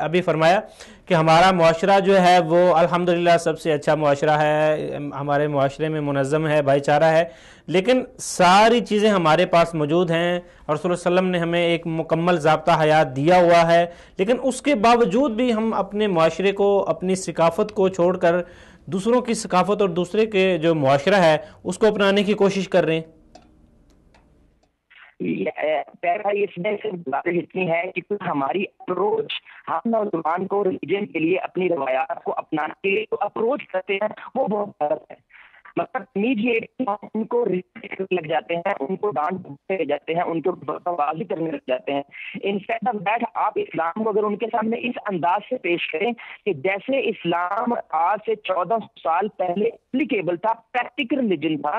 ابھی فرمایا کہ ہمارا معاشرہ جو ہے وہ الحمدللہ سب سے اچھا معاشرہ ہے، ہمارے معاشرے میں منظم ہے، بھائی چارہ ہے، لیکن ساری چیزیں ہمارے پاس موجود ہیں اور رسول اللہ علیہ وسلم نے ہمیں ایک مکمل ضابطہ حیات دیا ہوا ہے، لیکن اس کے باوجود بھی ہم اپنے معاشرے کو، اپنی ثقافت کو چھوڑ کر دوسروں کی ثقافت اور دوسرے کے جو معاشرہ ہے اس کو اپنانے کی کوشش کر رہے ہیں. اس میں صرف گزارش اتنی ہے کہ ہماری اپروچ، ہم نوجوان کو ریلیجن کے لیے اپنی روایات کو اپنانے کے لیے اپروچ کرتے ہیں وہ بہت غلط ہے. مطلب امیڈیٹ ان کو لگ جاتے ہیں، ان کو ڈانٹ لگ جاتے ہیں، ان کو واضح کرنے لگ جاتے ہیں. انسٹیڈ آف دیٹ آپ اسلام کو اگر ان کے سامنے اس انداز سے پیش کریں کہ جیسے اسلام آج سے 1400 سال پہلے اپلیکیبل تھا، پریکٹیکل ریلیجن تھا،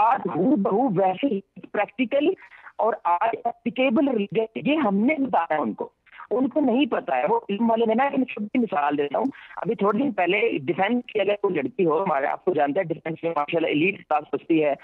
آج ہو بہو ویسے ہی پریکٹیکل اور آج اپلیکیبل ریلیجن، یہ ہم نے بتایا ان کو نہیں پتا ہے. وہ علم والے میں ایک چھوٹی مثال دیتا ہوں. ابھی تھوڑے دن پہلے ڈیفینس کی اگر کوئی لڑکی ہو، ہمارے آپ کو جانتے ہیں ڈیفینس میں ماشاء اللہ ایلیٹ کلاس بچتی ہے،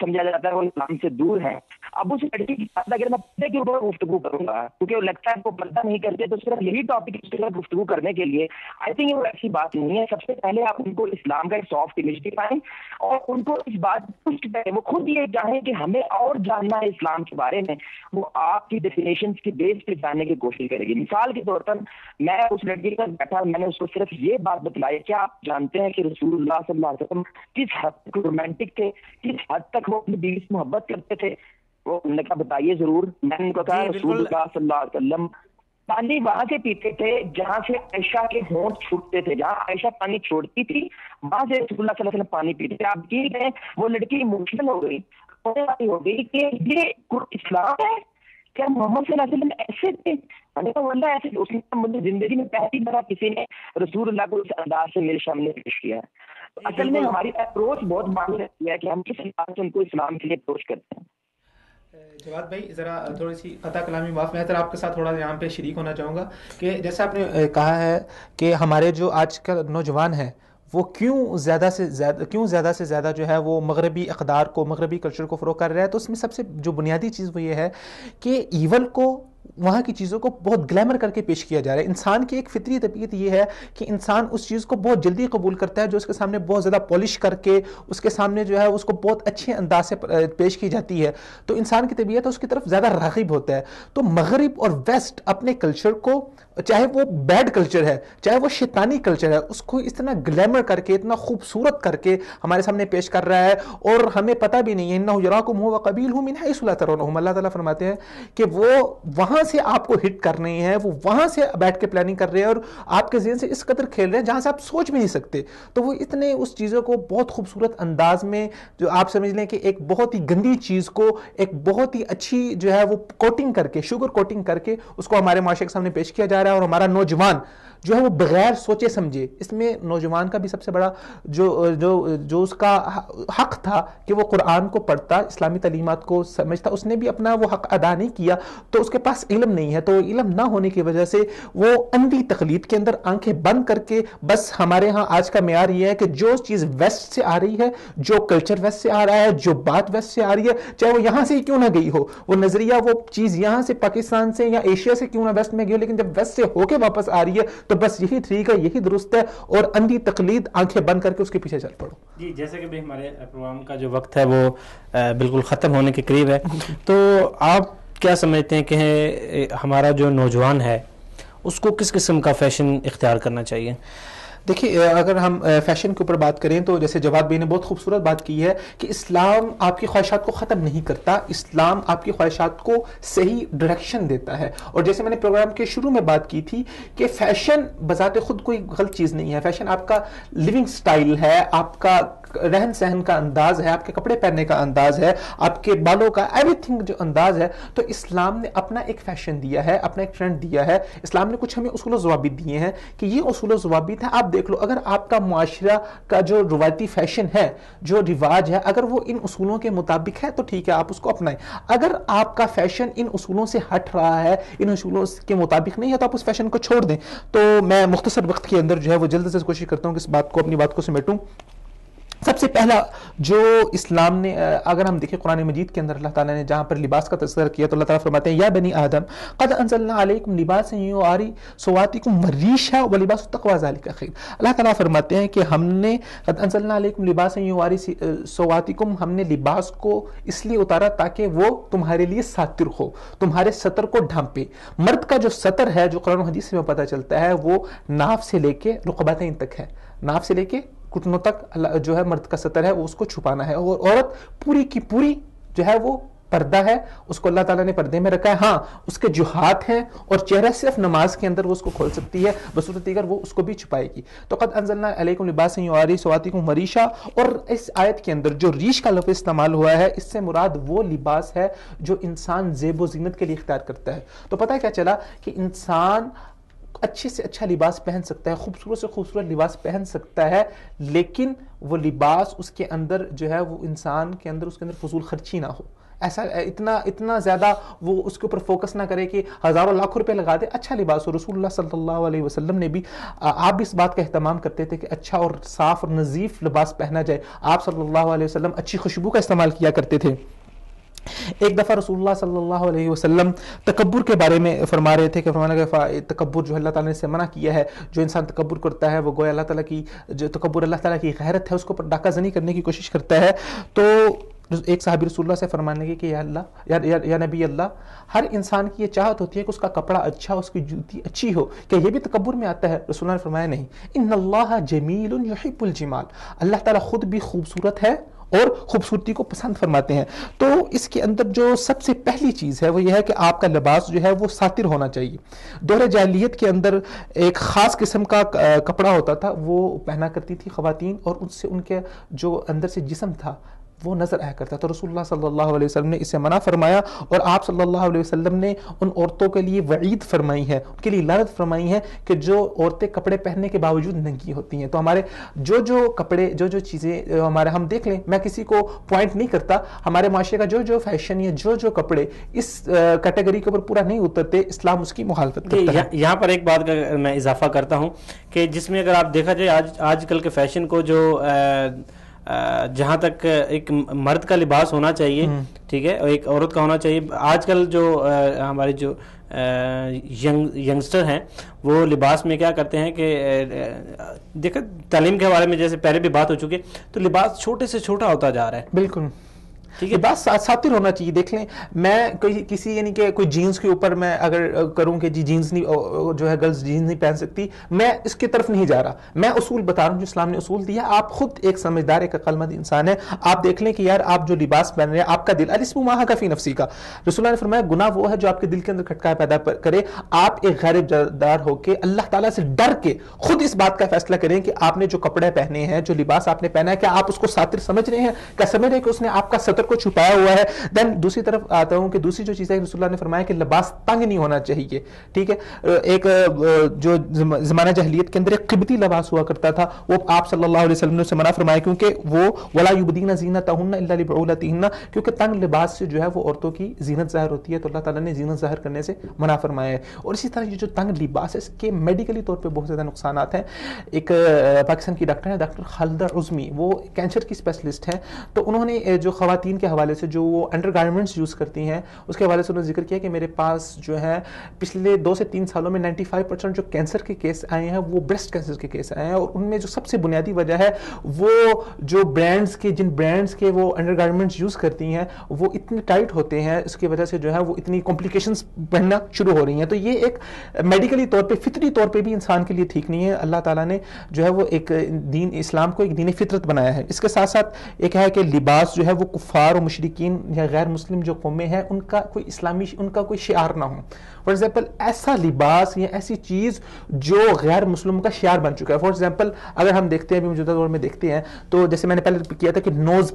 سمجھا جاتا ہے وہ اسلام سے دور ہے. اب اس لڑکی کی بات اگر میں پردے کے اوپر گفتگو کروں گا کیونکہ وہ لگتا ہے وہ پردہ نہیں کرتے، تو صرف یہی ٹاپک اس کے ساتھ گفتگو کرنے کے لیے آئی تھنک وہ ایسی بات نہیں ہے. سب سے پہلے آپ ان کو اسلام کا ایک سافٹ امیج دکھائیں اور ان کو اس بات پوچھ کریں، وہ خود یہ چاہیں کہ ہمیں اور جاننا ہے اسلام کے بارے میں، وہ آپ کی ڈیفینیشنز کی بیس پہ جاننے کی کوشش فیل کرے گی. مثال کے طور پر میں اس لڑکی کے ساتھ بیٹھا, میں نے اس کو صرف یہ بات بتلائی, کیا آپ جانتے ہیں کہ رسول اللہ صلی اللہ علیہ وسلم کس حد تک رومانٹک تھے, کس حد تک وہ اپنی بیوی سے محبت کرتے تھے؟ وہ نے کہا بتائیے ضرور. میں نے ان کو کہا رسول اللہ صلی اللہ علیہ وسلم پانی وہاں سے پیتے تھے جہاں سے عائشہ کے ہونٹ چھوٹتے تھے, جہاں عائشہ پانی چھوڑتی تھی وہاں سے رسول اللہ صلی اللہ علیہ وسلم پانی پیتے تھے. آپ یہ کہیں وہ لڑکی ایموشنل ہو گئی, ہو گئی کہ یہ اسلام ہے کیا؟ محمد صلی اللہ علیہ وسلم ایسے تھے؟ میں نے کہا واللہ ایسے. اس نے مجھے زندگی میں پہلی بار کسی نے رسول اللہ کو اس انداز سے میرے سامنے پیش کیا ہے. اصل میں ہماری اپروچ بہت معنی رکھتی ہے کہ ہم کس انداز سے ان کو اسلام کے لیے اپروچ کرتے ہیں. جواد بھائی ذرا تھوڑی سی قطع کلامی معاف, میں ذرا آپ کے ساتھ تھوڑا یہاں پہ شریک ہونا چاہوں گا کہ جیسا آپ نے کہا ہے کہ ہمارے جو آج کل نوجوان ہیں وہ کیوں زیادہ سے زیادہ جو ہے وہ مغربی اقدار کو, مغربی کلچر کو فروغ کر رہا ہے. تو اس میں سب سے جو بنیادی چیز وہ یہ ہے کہ ایول کو, وہاں کی چیزوں کو بہت گلیمر کر کے پیش کیا جا رہا ہے. انسان کی ایک فطری طبیعت یہ ہے کہ انسان اس چیز کو بہت جلدی قبول کرتا ہے جو اس کے سامنے بہت زیادہ پالش کر کے اس کے سامنے جو ہے اس کو بہت اچھے انداز سے پیش کی جاتی ہے. تو انسان کی طبیعت اس کی طرف زیادہ راغب ہوتا ہے. تو مغرب اور ویسٹ اپنے کلچر کو, چاہے وہ بیڈ کلچر ہے چاہے وہ شیطانی کلچر ہے, اس کو اس طرح گلیمر کر کے, اتنا خوبصورت کر کے ہمارے سامنے پیش کر رہا ہے, اور ہمیں پتہ بھی نہیں ہے انہ یراکم هو وقبیلہ من حیث لا ترونہم. اللہ تعالیٰ فرماتے ہیں کہ وہ وہاں سے آپ کو ہٹ کر رہے ہیں, وہ وہاں سے بیٹھ کے پلاننگ کر رہے ہیں اور آپ کے ذہن سے اس قدر کھیل رہے ہیں جہاں سے آپ سوچ بھی نہیں سکتے. تو وہ اتنے اس چیزوں کو بہت خوبصورت انداز میں, جو آپ سمجھ لیں کہ ایک بہت ہی گندی چیز کو ایک بہت ہی اچھی جو ہے وہ کوٹنگ کر کے, شوگر کوٹنگ کر کے اس کو ہمارے معاشرے کے سامنے پیش کیا جا رہا ہے. اور ہمارا نوجوان جو ہے وہ بغیر سوچے سمجھے, اس میں نوجوان کا بھی سب سے بڑا جو اس کا حق تھا کہ وہ قرآن کو پڑھتا, اسلامی تعلیمات کو سمجھتا, اس نے بھی اپنا وہ حق ادا نہیں کیا. تو اس کے پاس علم نہیں ہے, تو علم نہ ہونے کی وجہ سے وہ اندھی تقلید کے اندر آنکھیں بند کر کے, بس ہمارے ہاں آج کا معیار یہ ہے کہ جو چیز ویسٹ سے آ رہی ہے, جو کلچر ویسٹ سے آ رہا ہے, جو بات ویسٹ سے آ رہی ہے, چاہے وہ یہاں سے ہی کیوں نہ گئی ہو, وہ نظریہ وہ چیز یہاں سے پاکستان سے یا ایشیا سے کیوں نہ ویسٹ میں گئی ہو, لیکن جب ویسٹ سے ہو کے واپس آ رہی ہے تو بس یہی ٹھیک ہے, یہی درست ہے, اور اندھی تقلید آنکھیں بند کر کے اس کے پیچھے چل پڑو. جی جیسے کہ بھی ہمارے پروگرام کا جو وقت ہے وہ بالکل ختم ہونے کے قریب ہے, تو آپ کیا سمجھتے ہیں کہ ہمارا جو نوجوان ہے اس کو کس قسم کا فیشن اختیار کرنا چاہیے؟ دیکھیے اگر ہم فیشن کے اوپر بات کریں تو جیسے جواد بھائی نے بہت خوبصورت بات کی ہے کہ اسلام آپ کی خواہشات کو ختم نہیں کرتا, اسلام آپ کی خواہشات کو صحیح ڈائریکشن دیتا ہے. اور جیسے میں نے پروگرام کے شروع میں بات کی تھی کہ فیشن بذات خود کوئی غلط چیز نہیں ہے, فیشن آپ کا لیونگ سٹائل ہے, آپ کا رہن سہن کا انداز ہے, آپ کے کپڑے پہننے کا انداز ہے, آپ کے بالوں کا ایوری تھنگ جو انداز ہے. تو اسلام نے اپنا ایک فیشن دیا ہے, اپنا ایک ٹرینڈ دیا ہے. اسلام نے کچھ ہمیں اصول و ضوابط دیے ہیں کہ یہ اصول و ضوابط ہیں, آپ دیکھ لو اگر آپ کا معاشرہ کا جو روایتی فیشن ہے, جو رواج ہے, اگر وہ ان اصولوں کے مطابق ہے تو ٹھیک ہے, آپ اس کو اپنائیں. اگر آپ کا فیشن ان اصولوں سے ہٹ رہا ہے, ان اصولوں کے مطابق نہیں ہے, تو آپ اس فیشن کو چھوڑ دیں. تو میں مختصر وقت کے اندر جو ہے وہ جلد سے کوشش کرتا ہوں کہ اس بات کو, اپنی بات کو سمیٹوں. سب سے پہلا جو اسلام نے, اگر ہم دیکھیں قرآن مجید کے اندر اللہ تعالیٰ نے جہاں پر لباس کا تذکرہ کیا تو اللہ تعالیٰ فرماتے ہیں یا بنی آدم قد انزلنا علیکم لباسا یواری سواتکم وریشا ولباس التقوی ذلک خیر. اللہ تعالیٰ فرماتے ہیں کہ ہم نے قد انزلنا علیکم لباسا یواری سواتکم, ہم نے لباس کو اس لیے اتارا تاکہ وہ تمہارے لیے ساتر ہو, تمہارے ستر کو ڈھانپے. مرد کا جو ستر ہے جو قرآن و حدیث میں پتہ چلتا ہے وہ ناف سے لے کے رکبتین تک ہے, ناف سے لے کے گھٹنوں تک جو ہے مرد کا ستر ہے وہ اس کو چھپانا ہے. اور عورت پوری کی پوری جو ہے وہ پردہ ہے, اس کو اللہ تعالیٰ نے پردے میں رکھا ہے. ہاں اس کے جو ہاتھ ہیں اور چہرہ صرف نماز کے اندر وہ اس کو کھول سکتی ہے, بصورت دیگر وہ اس کو بھی چھپائے گی. تو قد انزلنا علیکم لباسا یواری سواتکم وریشا, اور اس آیت کے اندر جو ریش کا لفظ استعمال ہوا ہے اس سے مراد وہ لباس ہے جو انسان زیب و زینت کے لیے اختیار کرتا ہے. تو پتہ کیا چلا کہ انسان اچھے سے اچھا لباس پہن سکتا ہے, خوبصورت سے خوبصورت لباس پہن سکتا ہے, لیکن وہ لباس اس کے اندر جو ہے وہ انسان کے اندر, اس کے اندر فضول خرچی نہ ہو. ایسا اتنا زیادہ وہ اس کے اوپر فوکس نہ کرے کہ ہزاروں لاکھوں روپے لگا دے, اچھا لباس ہو. رسول اللہ صلی اللہ علیہ وسلم نے بھی, آپ بھی اس بات کا اہتمام کرتے تھے کہ اچھا اور صاف اور نظیف لباس پہنا جائے. آپ صلی اللہ علیہ وسلم اچھی خوشبو کا استعمال کیا کرتے تھے. ایک دفعہ رسول اللہ صلی اللہ علیہ وسلم تکبر کے بارے میں فرما رہے تھے کہ فرمانا کہ تکبر جو اللہ تعالیٰ نے سے منع کیا ہے, جو انسان تکبر کرتا ہے وہ گویا اللہ تعالیٰ کی جو تکبر اللہ تعالیٰ کی غیرت ہے اس کو پر ڈاکہ زنی کرنے کی کوشش کرتا ہے. تو ایک صحابی رسول اللہ سے فرمانے لگے کہ یا اللہ یا نبی اللہ، ہر انسان کی یہ چاہت ہوتی ہے کہ اس کا کپڑا اچھا، اس کی جوتی اچھی ہو، کیا یہ بھی تکبر میں آتا ہے؟ رسول اللہ نے فرمایا نہیں، ان اللہ جمیل یحب الجمال، اللہ تعالیٰ خود بھی خوبصورت ہے اور خوبصورتی کو پسند فرماتے ہیں۔ تو اس کے اندر جو سب سے پہلی چیز ہے وہ یہ ہے کہ آپ کا لباس جو ہے وہ ساتر ہونا چاہیے۔ دور جاہلیت کے اندر ایک خاص قسم کا کپڑا ہوتا تھا، وہ پہنا کرتی تھی خواتین، اور اس سے ان کے جو اندر سے جسم تھا وہ نظر آیا کرتا، تو رسول اللہ صلی اللہ علیہ وسلم نے اسے منع فرمایا، اور آپ صلی اللہ علیہ وسلم نے ان عورتوں کے لیے وعید فرمائی ہے، ان کے لیے لعنت فرمائی ہے کہ جو عورتیں کپڑے پہننے کے باوجود ننگی ہوتی ہیں۔ تو ہمارے جو کپڑے جو چیزیں ہمارے، ہم دیکھ لیں، میں کسی کو پوائنٹ نہیں کرتا، ہمارے معاشرے کا جو فیشن یا جو کپڑے اس کیٹیگری کے اوپر پورا نہیں اترتے، اسلام اس کی مخالفت کرتا ہے۔ یہاں پر ایک بات کا میں اضافہ کرتا ہوں کہ جس میں اگر آپ دیکھا جائے آج کل کے فیشن کو، جو جہاں تک ایک مرد کا لباس ہونا چاہیے، ٹھیک ہے، اور ایک عورت کا ہونا چاہیے، آج کل جو ہمارے جو ینگسٹر ہیں وہ لباس میں کیا کرتے ہیں کہ دیکھیں تعلیم کے حوالے میں جیسے پہلے بھی بات ہو چکی ہے، تو لباس چھوٹے سے چھوٹا ہوتا جا رہا ہے۔ بالکل لباس ساتر ہونا چاہیے۔ دیکھ لیں، میں کسی یعنی کہ کوئی جینز کے اوپر میں اگر کروں کہ جی جینز نہیں، جو ہے گرلز جینز نہیں پہن سکتی، میں اس کی طرف نہیں جا رہا، میں اصول بتا رہا ہوں جو اسلام نے اصول دیا۔ آپ خود ایک سمجھدار، ایک عقل مند انسان ہے، آپ دیکھ لیں کہ یار آپ جو لباس پہن رہے ہیں، آپ کا دل الاسم ما حاک فی نفسی کا، رسول اللہ نے فرمایا گناہ وہ ہے جو آپ کے دل کے اندر کھٹکا پیدا کرے۔ آپ ایک غیر دار ہو کے اللہ تعالیٰ سے ڈر کے خود اس بات کا فیصلہ کریں کہ آپ نے جو کپڑے پہنے ہیں، جو لباس آپ نے پہنا ہے، کیا آپ اس کو ساتر سمجھ رہے ہیں؟ کیا سمجھ رہے ہیں کہ اس نے آپ کا ستر کو چھپایا ہوا ہے؟ دین دوسری طرف آتا ہوں کہ دوسری جو چیز ہے، رسول اللہ نے فرمایا کہ لباس تنگ نہیں ہونا چاہیے، ٹھیک ہے۔ ایک جو زمانہ جاہلیت کے اندر ایک قبطی لباس ہوا کرتا تھا، وہ آپ صلی اللہ علیہ وسلم نے اسے منع فرمایا، کیونکہ وہ ولا یبدین زینتہن الا لبعولتہن، کیونکہ تنگ لباس سے جو ہے وہ عورتوں کی زینت ظاہر ہوتی ہے، تو اللہ تعالیٰ نے زینت ظاہر کرنے سے منع فرمایا ہے۔ اور اسی طرح یہ جو تنگ لباس ہے، اس کے میڈیکلی طور پہ بہت زیادہ نقصانات ہیں۔ ایک پاکستان کی ڈاکٹر ہیں، ڈاکٹر خالدہ عظمی، وہ کینسر کی اسپیشلسٹ ہیں، تو انہوں نے جو خواتین کے حوالے سے جو وہ انڈر گارمنٹس یوز کرتی ہیں، اس کے حوالے سے انہوں نے ذکر کیا کہ میرے پاس جو ہے پچھلے 2 سے 3 سالوں میں 95% جو کینسر کے کیس آئے ہیں وہ بریسٹ کینسر کے کیس آئے ہیں، اور ان میں جو سب سے بنیادی وجہ ہے وہ جو جن برانڈز کے وہ انڈر گارمنٹس یوز کرتی ہیں وہ اتنے ٹائٹ ہوتے ہیں، اس کی وجہ سے جو ہے وہ اتنی کمپلیکیشنز بڑھنا شروع ہو رہی ہیں۔ تو یہ ایک میڈیکلی طور پہ، فطری طور پہ بھی انسان کے لیے ٹھیک نہیں ہے۔ اللہ تعالیٰ نے جو ہے وہ ایک دین اسلام کو ایک دین فطرت بنایا ہے۔ اس کے ساتھ ساتھ ایک ہے کہ لباس جو ہے وہ کفار و مشرکین یا غیر مسلم جو قومیں ہیں ان کا کوئی اسلامی، ان کا کوئی شعار نہ ہو۔ فار ایگزامپل ایسا لباس یا ایسی چیز جو غیر مسلم کا شعار بن چکا ہے، فار ایگزامپل اگر ہم دیکھتے ہیں، ابھی موجودہ دور میں دیکھتے ہیں، تو جیسے میں نے پہلے کیا تھا کہ نوز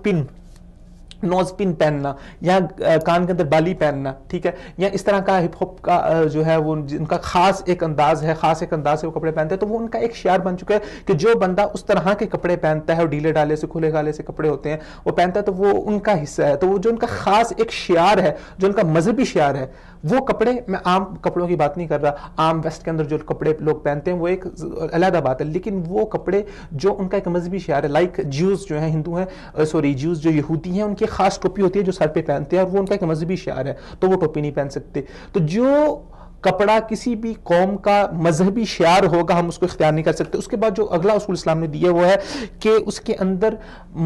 پن پہننا یا کان کے اندر بالی پہننا، ٹھیک ہے، یا اس طرح کا ہپ ہاپ کا جو ہے وہ ان کا خاص ایک انداز سے وہ کپڑے پہنتے ہیں، تو وہ ان کا ایک شعار بن چکا ہے کہ جو بندہ اس طرح کے کپڑے پہنتا ہے اور ڈھیلے ڈالے سے کھلے گالے سے کپڑے ہوتے ہیں وہ پہنتا ہے، تو وہ ان کا حصہ ہے۔ تو وہ جو ان کا خاص ایک شعار ہے، جو ان کا مذہبی شعار ہے، وہ کپڑے، میں عام کپڑوں کی بات نہیں کر رہا، عام ویسٹ کے اندر جو کپڑے لوگ پہنتے ہیں وہ ایک علیحدہ بات ہے، لیکن وہ کپڑے جو ان کا ایک مذہبی شعار ہے، لائک جیوز جو ہیں، ہندو ہیں، جیوز جو یہودی ہیں، ان کی خاص ٹوپی ہوتی ہے جو سر پہ پہنتے ہیں، اور وہ ان کا ایک مذہبی شعار ہے، تو وہ ٹوپی نہیں پہن سکتے۔ تو جو کپڑا کسی بھی قوم کا مذہبی شعار ہوگا ہم اس کو اختیار نہیں کر سکتے۔ اس کے بعد جو اگلا اصول اسلام نے دیا وہ ہے کہ اس کے اندر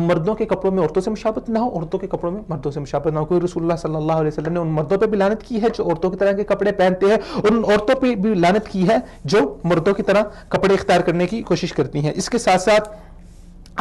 مردوں کے کپڑوں میں عورتوں سے مشابہت نہ ہو، عورتوں کے کپڑوں میں مردوں سے مشابہت نہ ہو۔ کوئی رسول اللہ صلی اللہ علیہ وسلم نے ان مردوں پہ بھی لعنت کی ہے جو عورتوں کی طرح کے کپڑے پہنتے ہیں، اور ان عورتوں پہ بھی لعنت کی ہے جو مردوں کی طرح کپڑے اختیار کرنے کی کوشش کرتی ہیں۔ اس کے ساتھ ساتھ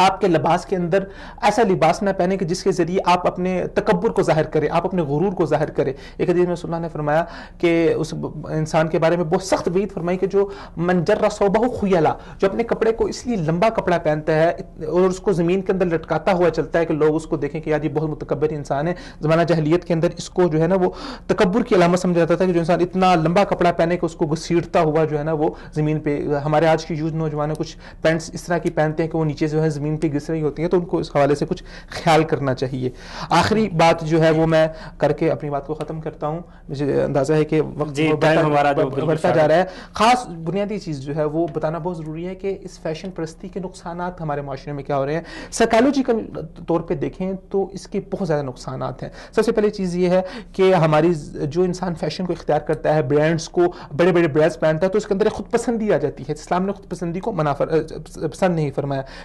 آپ کے لباس کے اندر ایسا لباس نہ پہنے کہ جس کے ذریعے آپ اپنے تکبر کو ظاہر کریں، آپ اپنے غرور کو ظاہر کریں۔ ایک حدیث میں رسول اللہ نے فرمایا کہ اس انسان کے بارے میں بہت سخت وعید فرمائی کہ جو من جر ثوبہ خیلا، جو اپنے کپڑے کو اس لیے لمبا کپڑا پہنتا ہے اور اس کو زمین کے اندر لٹکاتا ہوا چلتا ہے کہ لوگ اس کو دیکھیں کہ یار یہ بہت متکبر انسان ہے۔ زمانہ جاہلیت کے اندر اس کو جو ہے نا وہ تکبر کی علامت سمجھا جاتا تھا کہ جو انسان اتنا لمبا کپڑا پہنے کہ اس کو گھسیٹتا ہوا جو ہے نا وہ زمین پہ، ہمارے آج کی یوز نوجوان کچھ پینٹس اس طرح کی پہنتے ہیں کہ وہ نیچے جو ہے زمین پہ گھس رہی ہوتی ہیں، تو ان کو اس حوالے سے کچھ خیال کرنا چاہیے۔ آخری بات جو ہے وہ میں کر کے اپنی بات کو ختم کرتا ہوں، مجھے اندازہ ہے کہ وقت بڑھتا جا رہا ہے۔ خاص بنیادی چیز جو ہے وہ بتانا بہت ضروری ہے کہ اس فیشن پرستی کے نقصانات ہمارے معاشرے میں کیا ہو رہے ہیں۔ سائیکالوجیکل طور پہ دیکھیں تو اس کے بہت زیادہ نقصانات ہیں۔ سب سے پہلے چیز یہ ہے کہ ہماری جو انسان فیشن کو اختیار کرتا ہے، برانڈس کو، بڑے بڑے برانڈس پہنتا ہے، تو اس کے اندر خود پسندی آ جاتی ہے۔ اسلام نے خود پسندی کو پسند نہیں فرمایا۔